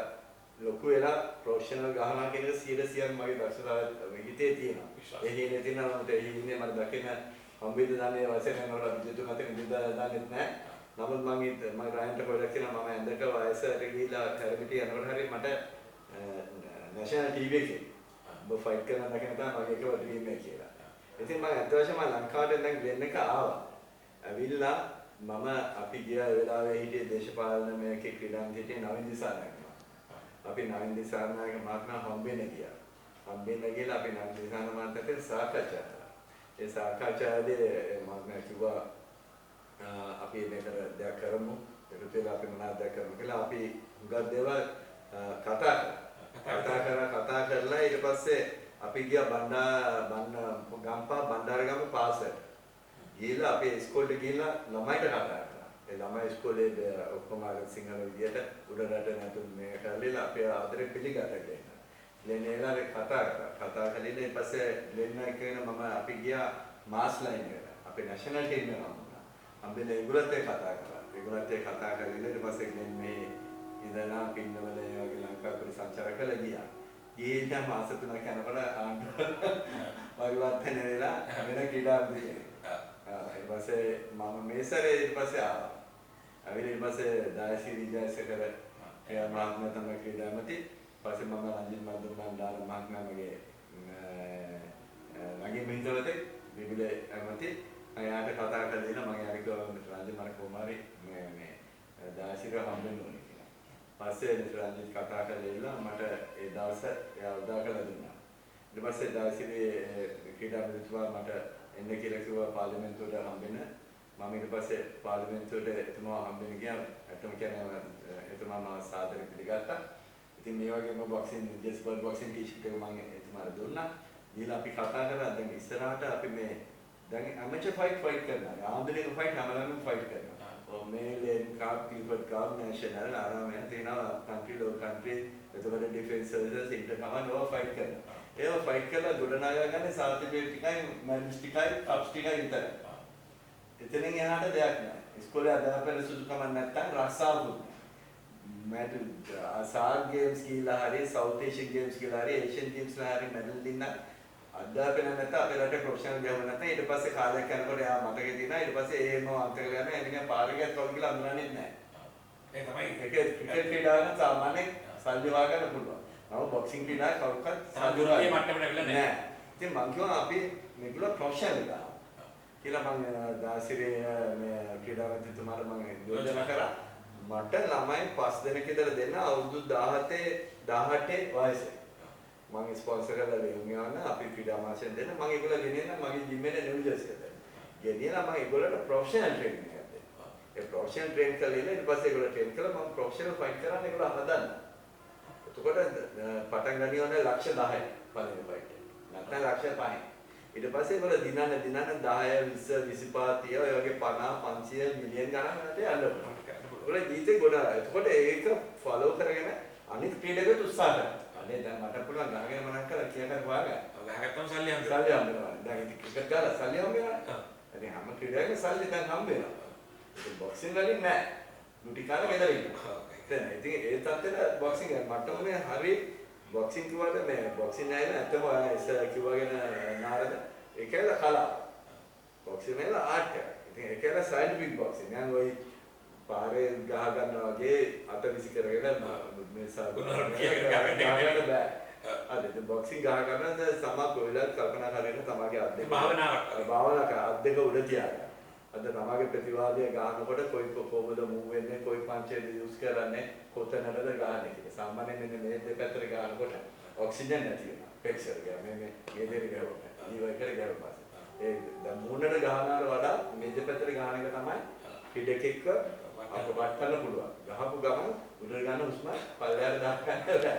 ලොකු වෙලා ප්‍රොෆෙෂනල් ගහනවා කියන එක 100% මගේ දක්ෂතාවය හිතේ තියෙනවා. ඒ හිණේ තියෙනවා මට ඒ හිණේ මට දකින්න හම්බෙද්ද දන්නේ වශයෙන් යනකොට විදුතු මතක නිදා දන්නෙත් නැහැ. නමුත් මම රායන්ට පොඩක් කියනවා මම ඇඳක වයසට ගිහිලා හැරමිටි යනකොට හරි මට නැෂනල් ටීවී එකේ ඔබ ෆයිට් කරන දකින්න තමයි මගේ එක ඩ්‍රීම් එක කියලා. ඉතින් මම අත්වශයෙන්ම ලංකාවට දැන් ග්ලෙන් එක ආවා. ඇවිල්ලා මම අපි ගිය වෙලාවේ හිටියේ දේශපාලන මේකේ ක්‍රීඩාංගණයේ හිටියේ නවින් දිසානායක. අපි නවින් දිසානායක මහත්මයා හම්බෙන්න ගියා. හම්බෙන්න ගිහලා අපි නවින් දිසානායක මහත්මයාට සාකච්ඡා කරා. ඒ සාකච්ඡාවේදී මම කිව්වා අපි මේක දෙයක් කරමු. ඒක කියලා අපි මොනවද කරමු කියලා අපි උගත් දේවල් කතා කරලා ඊට පස්සේ අපි ගියා ගම්පා බණ්ඩාරගම පාසලට. ගිහලා අපේ ඉස්කෝලේ ගිහලා ළමයිට කතා කරා. ඒ ළමයි ඉස්කෝලේ ඔක්කොම අර සිංහල විදියට උඩරට නැතුම් මේ කරලා අපේ ආදරේ පිළිගත්තා. ලෙන්නේලා කතා කරා. කතා කළේ ඊට පස්සේ ලෙන්න කියන මම අපි ගියා මාස් ලයින් එකට. අපේ නැෂනල් ටීම් එක හම්බුණා. හම්බෙලා ඒගොල්ලත් එක්ක කතා කරා. ඒගොල්ලත් එක්ක කතා කරලා ඊට පස්සේ ලෙන්න මේ ඉඳලා පින්නවල ඒ වගේ ලංකාවට සංචාර කළා ගියා. ගිහින් මාස 3ක් යනකොට ආණ්ඩුව පරිවර්තන වෙලා වෙන ක්‍රීඩා දිනේ. ඊට පස්සේ මම මේ සැරේ ඊට පස්සේ ආවා. ආවිල ඊට පස්සේ දායශී විජයසේකර එයා මහත්මයා තමයි ක්‍රීඩාමති. පස්සේ මම රංජිත් මන්දාර මහත්මයා මගේ මිත්‍රවතෙක් විවිධ ඇමති එයාට කතා කරලා දෙලා මම යාට කිව්වා රංජිත් මට කොහොමරි මේ දායශීව හම්බෙන්න ඕනේ කියලා. පස්සේ රංජිත් කතා කරලා මට ඒ දවස් එයා උදා කරලා දුන්නා. ඊට පස්සේ දායශීවේ ක්‍රීඩාමතිතුමා මට එන්න කියලා කිව්වා පාර්ලිමේන්තුවට හම්බෙන්න. මම ඊට පස්සේ පාර්ලිමේන්තුවට එතුමා හම්බෙන්න ගියා. ඇත්තම කියන්නේ එතුමා මාව සාදරයෙන් පිළිගත්තා. ඉතින් මේ වගේම බොක්සින් ජෙස්බර් බොක්සින් ටී-ෂර්ට් එක මම එතුමාට දුන්නා. දීලා අපි කතා කරා දැන් ඉස්සරහට අපි මේ දැන් ඇමචර් ෆයිට් කරනවා. ආන්දරේක ෆයිට් හැමලම ෆයිට් කරනවා. ඔව් මේ lane carb people carb national ආරාමයන් තියෙනවා කන්ට්‍රි ලෝ කන්ට්‍රි එතකොට ඩිෆෙන්ස් සර්විසස් ඉන්ටර් කමාන්ඩ් ඕවා ෆයිට් කරනවා. ඒවා ෆයිට් කරලා ගොඩනගා ගන්න සර්ටිෆිකේට් ටිකයි මැඩල්ස් ටිකයි කප්ස් ටිකයි විතරයි. එතනින් එහාට දෙයක් නෑ. ඉස්කෝලේ අධ්‍යාපන සුදුසුකම නැත්තම් රස්සාවුත් medal SAARC games කියලා හරි South Asian games කියලා හරි Asian games වල හරි medal දෙන්න අධ්‍යාපන නැත්නම් අපේ රටේ ප්‍රොෆෙෂනල් ගේම නැත්නම් ඊට පස්සේ කාලයක් යනකොට එයා මතකේ තියෙනවා ඊට පස්සේ ඒම අන්තක යන එනික පාරකයක් කවුද කියලා අඳුරන්නේ නැහැ. ඒ තමයි ක්‍රිකට් ක්‍රීඩාවෙන් සාමාන්‍යයෙන් සල්ලි වා ගන්න පුළුවන්. නමුත් බොක්සිං ක්‍රීඩාව කවුරුත් සාදුරාගේ මට්ටමට ඇවිල්ලා නැහැ. ඉතින් මං කියනවා අපි මේගොල්ලෝ ප්‍රොෆෙෂනල් ගන්නවා. කියලා මං දාසිරේ මේ ක්‍රීඩාවන්තුමාට මං යෝජනා කරා මට ළමයි 5 දෙනෙක් විතර දෙන්න අවුරුදු 18 වයසේ මම ස්පොන්සර් කරලා දෙන්න අපි ක්‍රීඩා මාසෙන් දෙන්න මම ඒගොල්ලෝ ගෙනියන්න මගේ ජිම් එකේ නිව් ජර්සි එකට. ගෙනියලා මම ඒගොල්ලන්ට ප්‍රොෆෙෂනල් ට්‍රේනින් එකක් දෙන්නවා. ඒ ප්‍රොෆෙෂනල් ට්‍රේන් කරලා ඊට පස්සේ ඒගොල්ලෝ ට්‍රේන් කළා මම ප්‍රොෆෙෂනල් ෆයිට් කරන්න ඒගොල්ලෝ හදන්න. එතකොට පටන් ගනියෝනේ ලක්ෂ 10යි පළවෙනි ෆයිට් එක. නැත්නම් ලක්ෂ 5යි. ඊට පස්සේ ඒගොල්ලෝ දිනන 10 20 25 30 ඔය වගේ 50 500 මිලියන් ගණන් වලට යනවා. ඔය ජීවිතේ ගොඩාක්. එතකොට ඒක ෆලෝ කරගෙන අනිත් ක්‍රීඩකයට උත්සාහ කරනවා. අනේ දැන් මට පුළුවන් ගහගෙන මනක් කරලා කියකට වාගා. ගහගත්තම සල්ලි හම්බෙනවා. දැන් ඉතින් ක්‍රිකට් ගාලා සල්ලි හම්බෙනවා. ඉතින් හැම ක්‍රීඩකයකම සල්ලි දැන් හම්බෙනවා. ඉතින් බොක්සිං වලින් නෑ. ලුටි කාලා ගෙදර ඉන්නවා. ඉතින් ඒ තත්ත්වෙට බොක්සිං මට මොනේ හරි බොක්සිං කිව්වද මේ බොක්සිං නෑ නැත්තම ඉස්සර කිව්වගෙන නාරද ඒකේල කලාව. බොක්සිං වල ආර්ට් එක. ඉතින් ඒකේල සයන්ටිෆික් බොක්සිං. දැන් ඔය පාරේ ගහ ගන්නවා වගේ අත විසි කරගෙන මේ සාගුණ ගන්න බෑ. අද බොක්සිං ගහ ගන්නද සමා කොයිලත් කල්පනා කරගෙන තමගේ අත් දෙක භාවනා කර අත් දෙක උඩ තියාගන්න. අද තමගේ ප්‍රතිවාදය ගන්නකොට කොහොමද මූව් වෙන්නේ කොයි පංචේද යූස් කරන්නේ කොතනද ගහන්නේ කියලා. සාමාන්‍යයෙන් මෙන්න මේ දෙපැත්තට ගන්නකොට ඔක්සිජන් නැති වෙනවා. ප්‍රෙෂර් එක මේ දෙක ගහනවා. ඊවකට ගහනවා. ඒ දැන් මූණට ගහනවට වඩා මේ දෙපැත්තට ගහන එක තමයි පිටකෙක්ව අපවත් කරන්න පුළුවන්. ගහපු ගමන් උඩට ගන්න හුස්ම පල්ලයට දාන්න බෑ.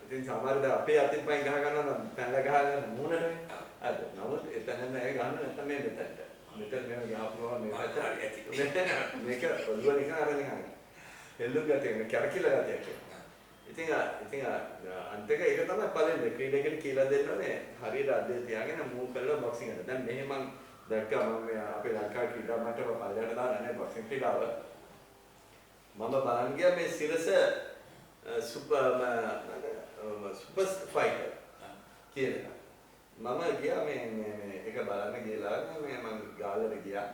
ඉතින් සමහරවිට අපේ අතින් පයින් ගහ ගන්නවා නම් පැනලා ගහ ගන්න මූණට. අද නමුත් එතන නෑ ගන්න නැත්නම් මේ මෙතනට. මෙතන මේව ගහපුවා මේ පැත්ත. මේක ඔළුව නිකන් අර නිකන්. එල්ලු ගැටේ කැරකිලා ගැටේ. ඉතින් අන්තික ඒක තමයි පළවෙනි ක්‍රීඩකෙට කියලා දෙන්න ඕනේ. හරියට අද්දේ තියාගෙන මූව් කරලා බොක්සිං කරනවා. දැන් මෙහෙම මම දැක්කා මම අපේ ලංකාවේ ක්‍රීඩා මට්ටම පල්ලයට දාලා නැහැ බොක්සිං ක්‍රීඩාව. මම බලන් ගියා මේ සිරස සුපර් ෆයිටර් කියලා. මම ගියා මේ එක බලන්න ගිහලා මම ගාලට ගියා.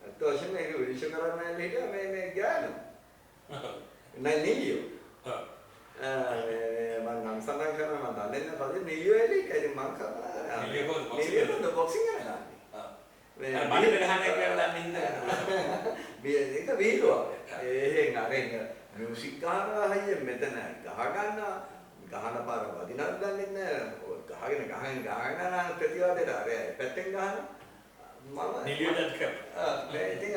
අත් වශයෙන් මේක විනිශ්චය කරන්න ඇවිල්ලා හිටියා මේ ගෑනු. නෑ නිලියෝ. මම නම් සඳහන් කරනවා මම දන්නේ නැහැ පස්සේ නිලියෝ එලි ඉතින් මම කරා. නිලියෝ බොක්සිං කරනවා. මේ බඩේ ගහන එක කියලා දන්නේ නැහැ. ඒක වීඩියෝ. එහෙන් අරෙන් මියුසික් ගහනවා හයිය මෙතන ගහ ගන්නවා ගහන පාර වදිනක් දන්නේ නැහැ ගහගෙන යන ප්‍රතිවාදයට අර පැත්තෙන් ගහනවා මම නිලියෝට කරා ඉතින්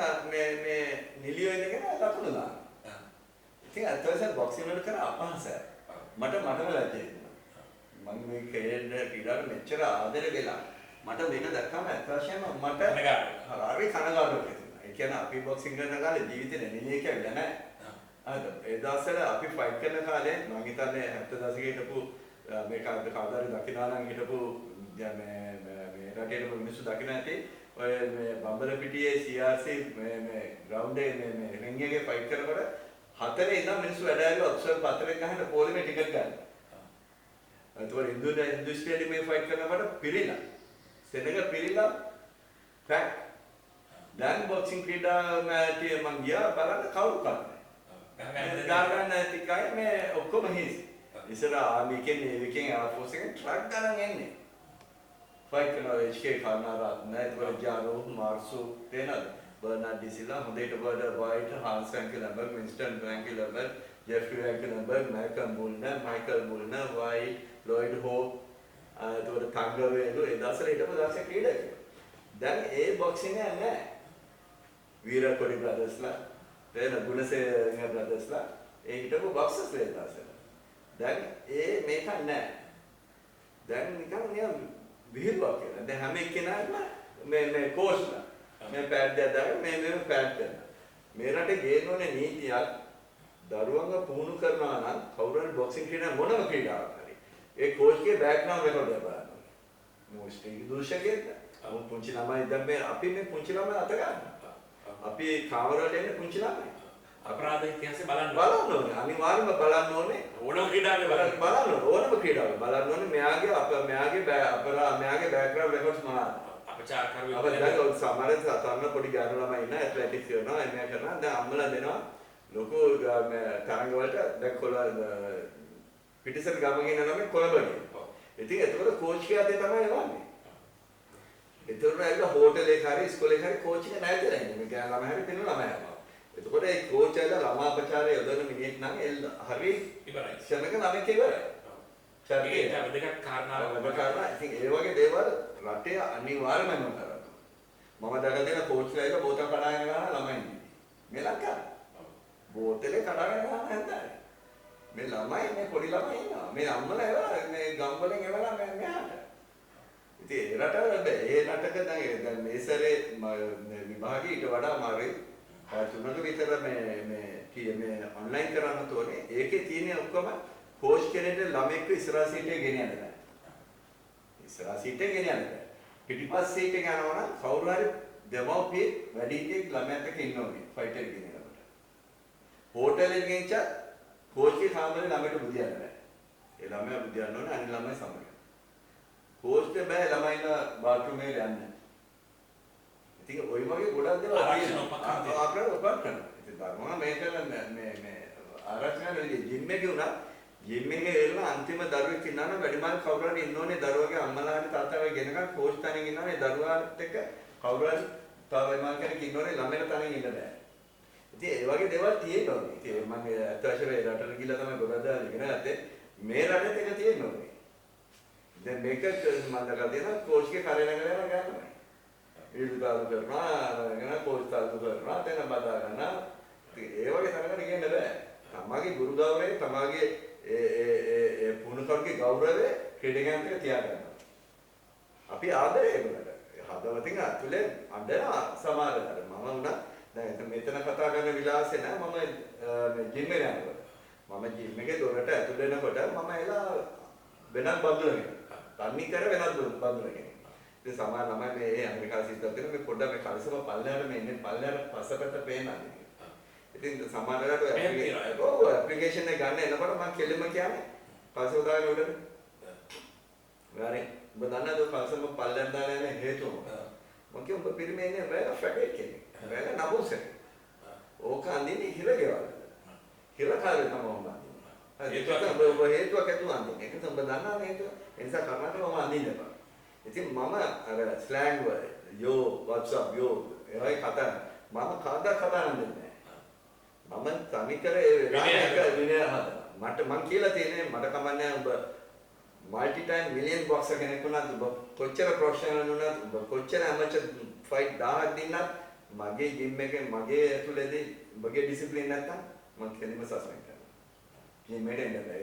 මේ නිලියෝ ඉඳගෙන ලකුණු දානවා ඉතින් අතවසන් බොක්සිං වල කරා අපහසුයි මටම ලැජ්ජා මම මේ ක්‍රීඩාවට මෙච්චර ආදරය වෙලා මට මේක දැක්කම ඇත්ත වශයෙන්ම මට හරි කනගාටුවක් හිතුණා. ඒ කියන්නේ අපි බොක්සිං කරන කාලේ ජීවිතේ නෙමෙයි කියලා නෑ. හරිද? ඒ දවස්වල අපි ෆයිට් කරන කාලේ මම හිතන්නේ 70 දශකයේ හිටපු මේ කවදාද දකිනා නම් හිටපු මේ රටේට මිනිස්සු දකින්න ඇති ඔය මේ බම්බලපිටියේ CRC මේ ග්‍රවුන්ඩ් එකේ මේ රින්ග් එකේ ෆයිට් කරනකොට හතරේ ඉඳන් මිනිස්සු වැඩ ආවේ ඔබ්සර්ව් පතරෙන් ගහන්න පොලිමේ ටිකට් ගන්න. එතකොට ඉන්දු ස්ටේඩියමේ ෆයිට් කරනකොට පිළිලා සෙනග පිළිලා පැක් දැන් බොක්සිං ක්‍රීඩාවට මං ගියා බලන්න කවුරු කරන්නේ ගාගන්න ටිකයි මේ ඔක්කොම හිස් ඉස්සර ආර්මි එකෙන් නේවි එකෙන් එයාර් ෆෝස් එකෙන් ට්‍රක් ගණන් එන්නේ ෆයිට් කරනවා HK කර්නාරත්න එතකොට ජානෝ මාර්සු තේනද බර්නාඩ් ඩිසිලා හොඳට බර්ඩර් වයිට් හාන්ස් ෆ්‍රැන්කලන්බර්ග් වින්ස්ටන් ෆ්‍රැන්කලන්බර්ග් जेफ्री वैंकलनबर्ग मैकल मुलनर माइकल मुलनर वाइट लॉयड होप එතකොට තංගවේලු ඒ දවස්වල හිටපු දවසේ ක්‍රීඩකයෝ. දැන් ඒ බොක්සිං එක නෑ. වීරකොඩි බ්‍රදර්ස්ලා, තේන ගුණසේන බ්‍රදර්ස්ලා ඒ හිටපු බොක්සර්ස් ඒ දවස්වල. දැන් ඒ මේක නෑ. දැන් නිකන් නියම් විහිළුවක් කියලා. දැන් හැම එක්කෙනාම මේ කෝච්ලා මේ පැඩ් එක දාගෙන මේ පැඩ් කරනවා. මේ රටේ ගේන්න ඕනේ නීතියක් දරුවන්ව පුහුණු කරනවා නම් කවුරු හරි බොක්සිං ක්‍රීඩා මොනම ක්‍රීඩාවක් හරි ඒ කෝච්ගේ බෑග්ග්‍රවුන්ඩ් රෙකෝඩ් එක බලන්න ඕනේ. මොස්ටි දූෂකයෙක්ද? අපි පුංචි ළමයි දැන් මේ අපි මේ පුංචි ළමයි අත ගන්නවා. අපි කාමරවලට එන්නේ පුංචි ළමයි. අපරාධ ඉතිහාසය බලන්න ඕනේ. අනිවාර්යයෙන්ම බලන්න ඕනේ. ඕනම ක්‍රීඩාවක බලන්න ඕනම ක්‍රීඩාවක බලන්න ඕනේ. මෙයාගේ බෑග්ග්‍රවුන්ඩ් රෙකෝඩ්ස් මොනවාද? අපචාර කරුවෙක්. අපි දැන් සමහර තරණ පොඩි ගෑනු ළමයි ඉන්න ඇත්ලටික්ස් කරනවා, එමෙයා කරනවා. දැන් අම්මලා දෙනවා ලොකු තරඟ වලට දැන් කොළ පිටිසර ගමගෙන යන ළමයි කොළඹනේ. ඉතින් ඒතකොට කෝච් කියතේ තමයි එවන්නේ. ඒතකොට ඇවිල්ලා හෝටලේ හරි ඉස්කෝලේ හරි කෝච් එක නැද්ද ඉන්නේ. මේ ගෑනු ළමයි හරි පින්නු ළමයි යනවා. ඒතකොට ඒ කෝච් ඇවිල්ලා ළමා අපචාරය යොදන මිනිහෙක් නම් හරි ඉවරයි. ශනක ළමෙක් ඉවරයි. ඒ දෙකක් කාරණා. ඉතින් ඒ වගේ දේවල් රටේ අනිවාර්යයෙන්ම කරනවා. මම දැකලා තියෙන කෝච්ලා එක බෝතල් කඩාගෙන යන ළමයි ඉන්නේ. මේ ලංකාවේ බෝතලේ කඩාගෙන යන හැන්දයි. මේ ළමයි මේ පොඩි ළමයි ඉන්නවා. මේ අම්මලා ඒවා මේ ගම් වලින් එවලා මේ මෙහාට. ඉතින් ඒ රටවල ඒ රටක දැන් මේ සැරේ විභාගයේ ඊට වඩා අමාරුයි. තුනක විතර මේ ඔන්ලයින් කරන්න තෝරේ. ඒකේ තියෙන ඔක්කොම කෝච් කෙනෙක්ට ළමෙක්ව ඉස්සරහ සීටේ ගෙනියන්න බෑ. ඉස්සරහ සීටේ ගෙනියන්න බෑ. පිටිපස්ස සීටේ යනවා නම් කවුරු හරි දෙමව්පියෙක් වැඩිහිටියෙක් ළමයාට එක්ක ඉන්න ඕනේ ෆයිටර් ගෙනියනකොට. හෝටලෙන් ගෙනිච්ච කෝච්ගේ කාමරේ ළමයට බුදියන්න බෑ. ඒ ළමයා බුදියන්න ඕනේ අනිත් ළමයි සමග. කෝච්ට බෑ ළමයිලා බාත්රූම් එකට යන්න. ඉතින් ওই වගේ ගොඩක් දේවල් අපරාධ කරනවා. ඉතින් ධර්මා මේක මේ ආරක්ෂණය ජිම් එකේ උනා ජිම් එකේ එල්ල අන්තිම දරුවෙක් ඉන්නා නම් වැඩිමහල් කවුරු හරි ඉන්න ඕනේ දරුවගේ අම්මලා හරි තාත්තා හරි ගෙනකන් කෝච් තනින් ඉන්නවනේ දරුවාත් එක්ක කවුරු හරි තව එමන් කෙනෙක් ඉන්න ඕනේ ළමයට තනින් ඉන්න බෑ. ඉතින් ඒ වගේ දේවල් තියෙනවා. ඉතින් මම අත් වශයෙන්ම රටට ගිහලා තමයි ගොඩක් දේවල් ඉගෙන ගත්තේ. මේ රටෙත් එක තියෙනවා. දැන් මේක මම දැකලා තියෙනවා කෝච්ගේ කරේ නැගලා යන ගන්නවා. ඊළඟට කරනවා නේද කෝච් තාලු කරනවා තැන බදා ගන්නවා. ඉතින් ඒ වගේ තරකට ගියන්න බෑ. තමගේ ගුරු ගෞරවය තමගේ ඒ පුණුකරුගේ ගෞරවය ක්‍රීඩකයන්ට තියාගන්නවා. අපි ආදරය ඒකට. හදවතින් ඇතුලේ අඬන සමාදරය. මම වුණා දැන් මෙතන කතා කරන විලාසෙ නෑ මම ජිම් එකට යනකොට. මම ජිම් එකේ දොරට ඇතුල් වෙනකොට මම එලා වෙනත් බඳුනගෙන. තන්නේ කර වෙනත් බඳුනගෙන. ඉතින් සමහර ළමයි මේ ඇමරිකාවේ සිද්ධ වෙන මේ පොඩ්ඩක් මේ කලසම පල්ලෙහාට මේ ඉන්නේ පල්ලෙහාට පස්සපැත්ත පේනවා. ඉතින් සමහරවිට ඇප්ලිකේෂන් එක ගන්න එනකොට මම කෙලින්ම කියන්නේ පස්සෙ දාගෙන උඩට. ගානේ ඔබ දන්නවද පස්සම පල්ලෙහාට දාලා යන හේතුව මොකක්ද? මම කිව්වා ඔබ පිරිමේ ඉන්නේ වැල ෆැටෙක් කෙනෙක්. වැල නබුසෙක්. ඕක අඳින්නේ හිර ගෙවල්. හිර කාලේ තමයි මම අඳින්නේ. හේතුවක් ඇතුව අඳින්නේ. ඒක ඔබ දන්නා නේද? ඒ නිසා කර්ණාටක මම අඳින්න බෑ. ඉතින් මම අර ස්ලෑන්ග් වල යෝ what's up යෝ ඒවයි කතා මම කතා නන්නේ. මම තනිකර ඒ විනය හදනවා. මට මං කියලා තියෙන්නේ මට කමන්නේ ඔබ মাল্টি ටයිම් මිලියන් බොක්සර් කෙනෙක් වුණත් ඔබ කොච්චර ප්‍රොෆෙෂනල් වුණත් ඔබ කොච්චර ඇමචර් ෆයිට් 1000ක් දින්නත් මගේ ජිම් එකේ මගේ ඇතුළේදී ඔබගේ ඩිසිප්ලින් නැත්තම් මම කෙලින්ම සස්පෙන්ඩ් කරනවා. ජිම් එකට එන්න බෑ.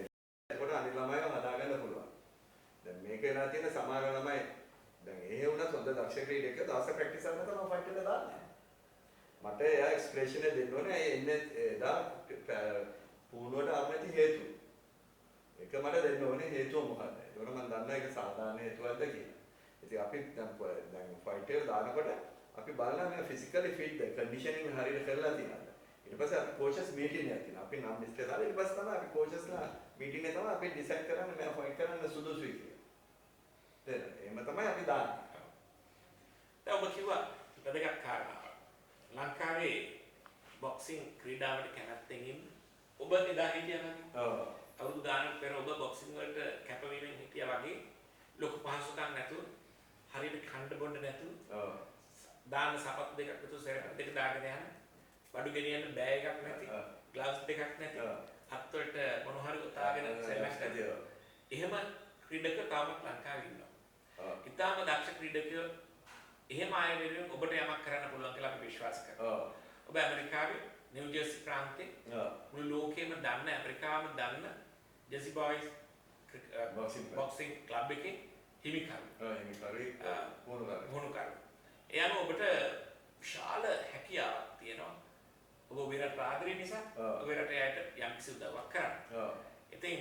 ඒකට අනිත් ළමයිව හදාගන්න පුළුවන්. දැන් මේක වෙලා තියෙන සමහර ළමයි දැන් එහෙ වුණත් හොඳ දක්ෂ ක්‍රීඩකයෝ දවස් ප්‍රැක්ටිස් කරන තමයි ෆයිට් එකට දාන්නේ. මට එයා එක්ස්ප්‍රෙෂන් එක දෙන්න ඕනේ. ඒ එන්නේ එදා පුහුණුවට ආපැති හේතු. ඒක මට දෙන්න ඕනේ හේතුව මොකක්ද? ඒකෝර මම දන්නා ඒක සාධාරණ හේතුවක්ද කියලා. ඉතින් අපි දැන් ෆයිට් එක දානකොට අපි බලනවා මේ ෆිසිකලි ෆිට්ද කන්ඩිෂනින් හරියට කරලා තියෙනවද? ඊට පස්සේ අපි කෝචස් මීටින් එකක් තියෙනවා. අපි නම් ලිස්ට් එක දාලා ඊට පස්සේ තමයි අපි කෝචස්ලා මීටින් එක තමයි අපි ඩිසයිඩ් කරන්නේ මෙයා ෆයිට් කරන්න සුදුසුයි කියලා. එහෙම තමයි අපි දාන්නේ. දැන් ඔබ කිව්වා වැදගත් කාරණාවක්. ලංකාවේ බොක්සිං ක්‍රීඩාවට කැමැත්තෙන් ඉන්න ඔබ එදා හිටියා වගේ. ඔව්. අවුරුදු ගානක් පෙර ඔබ බොක්සිං වලට කැපවීමෙන් හිටියා වගේ ලොකු පහසුකම් නැතුව හරියට කණ්ඩ බොණ්ඩ නැතුව ඔව්. දාන සපත් දෙකක් නැතුව සෙරප් දෙක දාගෙන යන බඩු ගෙනියන්න බෑ එකක් නැති ග්ලව්ස් දෙකක් නැති අත් වලට මොන හරි උතාගෙන සෙල්ලම් නැති. එහෙම ක්‍රීඩකයෝ තාමත් ලංකාවේ ඉන්නවා. ඉතාලම දක්ෂ ක්‍රීඩකයෝ එහෙම අය වෙනුවෙන් ඔබට යමක් කරන්න පුළුවන් කියලා අපි විශ්වාස කරනවා. ඔබ ඇමරිකාවේ නිව් ජර්සි ප්‍රාන්තයේ මුළු ලෝකෙම දන්න ඇමරිකාවම දන්න ජර්සි බොයිස් බොක්සිං ක්ලබ් එකේ හිමිකරු. හිමිකරු. එයාම ඔබට විශාල හැකියාවක් තියෙනවා. ඔබ විරට ආදරේ නිසා ඔබ රට යට යම්කිසි උදව්වක් කරන්න. ඉතින්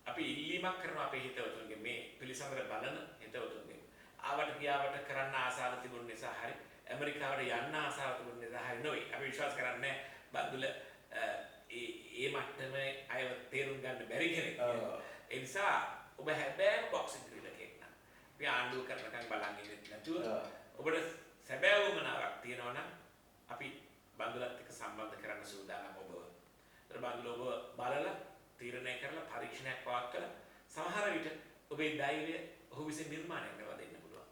අපි ඉල්ලීමක් කරනවා අපේ හිතවතුන්ගේ මේ පිළිසඳර බලන හිතවතුන්ගේ. ආවට ගියාවට කරන්න ආසාව තිබුණ නිසා හරි ඇමරිකාවට යන්න ආසාව තිබුණ නිසා හරි නොවේ. අපි විශ්වාස කරන්නේ බන්දුල ඒ මට්ටමේ අයව තේරුම් ගන්න බැරි කෙනෙක්. ඒ නිසා ඔබ හැබෑම බොක්සිං ක්‍රීඩකයෙක් නම් අපි ආණ්ඩුව කරනකම් බලන් ඉන්නේ නැතුව ඔබට සැබෑ වමනාවක් තියෙනවා නම් අපි බන්දුලත් එක්ක සම්බන්ධ කරන්න සූදානම් ඔබව. ඒතර බන්දුල ඔබ බලලා තීරණය කරලා පරීක්ෂණයක් පවත්වලා සමහර විට ඔබේ ධෛර්යය ඔහු විසින් නිර්මාණය කරලා දෙන්න පුළුවන්.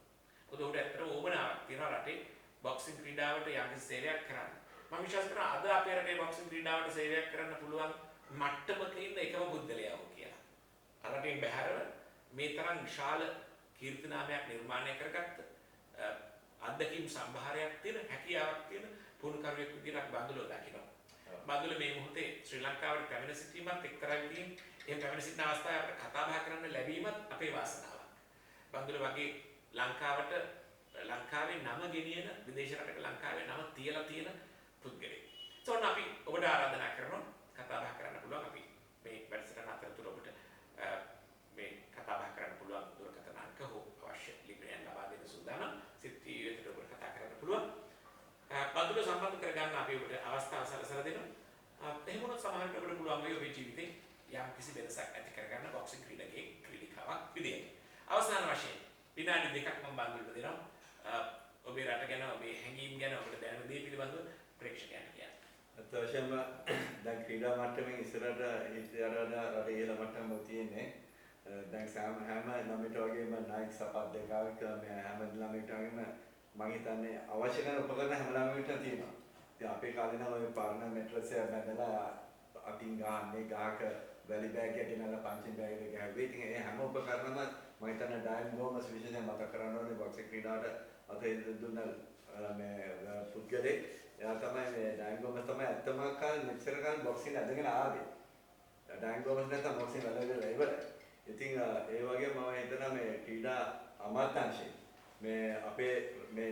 මොකද ඔහුට ඇත්තටම ඕමනාවක් තියෙනවා රටේ බොක්සිං ක්‍රීඩාවට යම්කිසි සේවයක් කරන්න. මම විශ්වාස කරනවා අද අපේ රටේ බොක්සිං ක්‍රීඩාවට සේවයක් කරන්න පුළුවන් මට්ටමක ඉන්න එකම පුද්ගලයා ඔහු කියලා. රටෙන් බැහැරව මේ තරම් විශාල කීර්තිනාමයක් නිර්මාණය කරගත්ත අත්දැකීම් සම්භාරයක් තියෙන හැකියාවක් තියෙන පුහුණුකරුවෙක් විදිහට බන්දුලෝ දකිනවා. බන්දුල මේ මොහොතේ ශ්‍රී ලංකාවට පැමිණ සිටීමත් එක්තරා විදිහින් ඒ පැමිණ සිටින අවස්ථාවේ අපිට කතා බහ කරන්න ලැබීමත් අපේ වාසනාවක්. බන්දුල වගේ ලංකාවේ නම ගෙනියන විදේශ රටක ලංකාවේ නම තියලා තියෙන පුද්ගලෙක්. ඒතකොට අපි ඔබට ආරාධනා කරනවා කතා බහ කරන්න පුළුවන් අපි මේ වැඩසටහන අතරතුර ඔබට මේ කතා බහ කරන්න පුළුවන් දුරකථන අංක හෝ අවශ්‍ය ලිපියෙන් ලබා දෙන්න සූදානම්. සිත්ී විතර ඔබට කතා කරන්න පුළුවන්. බන්දුල සම්බන්ධ කරගන්න අපි ඔබට අවස්ථාව සලසලා දෙනවා. එහෙම වුණොත් සමහර විට ඔබට පුළුවන් වෙයි ඔබේ ජීවිතේ යම් කිසි වෙනසක් ඇති කරගන්න බොක්සිං ක්‍රීඩකයෙක් ක්‍රීඩිකාවක් විදියට. අවසාන වශයෙන් විනාඩි දෙකක් මම බන්දුලට දෙනවා. ඔබේ රට ගැන ඔබේ හැඟීම් ගැන ඔබට දැනෙන දේ පිළිබඳව ප්‍රේක්ෂකයන්ට කියන්න. අත්වශයෙන්ම දැන් ක්‍රීඩා මට්ටමින් ඉස්සරහට ඉතිරාට රට ඉහළ මට්ටමක තියෙන්නේ. දැන් හැම ළමයට වගේම නායික් සපත් දෙකක් මේ හැම ළමයට වගේම මම හිතන්නේ අවශ්‍ය කරන උපකරණ හැම ළමයකටම තියෙනවා. ඉතින් අපේ කාලේ නම් ඔය පරණ මෙට්‍රස් එක බැඳලා අතින් ගහන්නේ ගහක වැලි බෑග් එක ගෙනල්ලා පන්චින් බෑග් එක ගහුවේ. ඉතින් ඒ හැම උපකරණම මම හිතන්නේ ඩයන් ගෝමස් විශේෂයෙන් මතක් කරන්න ඕනේ බොක්සිං ක්‍රීඩාවට අතේ දුන්න මේ පුද්ගලෙක්. එයා තමයි මේ ඩයන් ගෝමස් තමයි අත්තම කාලේ මෙච්චර කාලේ බොක්සිං අදගෙන ආවේ. ඩයන් ගෝමස් නැත්නම් බොක්සිං වැඩ ඉවරයි. ඉතින් ඒ වගේ මම හිතනවා මේ ක්‍රීඩා අමාත්‍යාංශයේ මේ අපේ මේ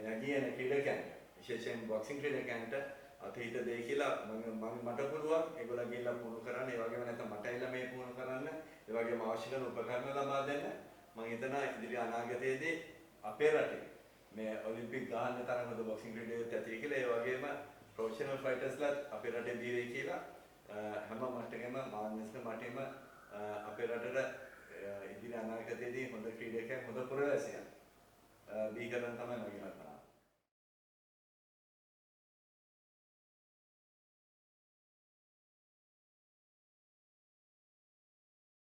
නැගියන ක්‍රීඩකයන් විශේෂයෙන් බොක්සිං ක්‍රීඩකයන්ට අතීත දෙය කියලා මට පුළුවන් ඒගොල්ලෝ ගිහිල්ලා පුහුණු කරන්න. ඒ වගේම නැත්නම් මට ඇවිල්ලා මේ පුහුණු කරන්න. ඒ වගේම අවශ්‍ය කරන උපකරණ ලබා දෙන්න. මම හිතනවා ඉදිරි අනාගතයේදී අපේ රටේ මේ ඔලිම්පික් ගහන්න තරම් හොඳ බොක්සිං ක්‍රීඩකයෙක් ඇති කියලා. ඒ වගේම ප්‍රොෆෙෂනල් ෆයිටර්ස්ලා අපේ රටේ දී වෙයි කියලා හැම මට්ටමකම මානසික මට්ටමෙම අපේ රටට ඉදිරි අනාගතයේදී හොඳ ක්‍රීඩකයෙක් හොඳ පුරවැසියෙක් බීකරන් තමයි මගේ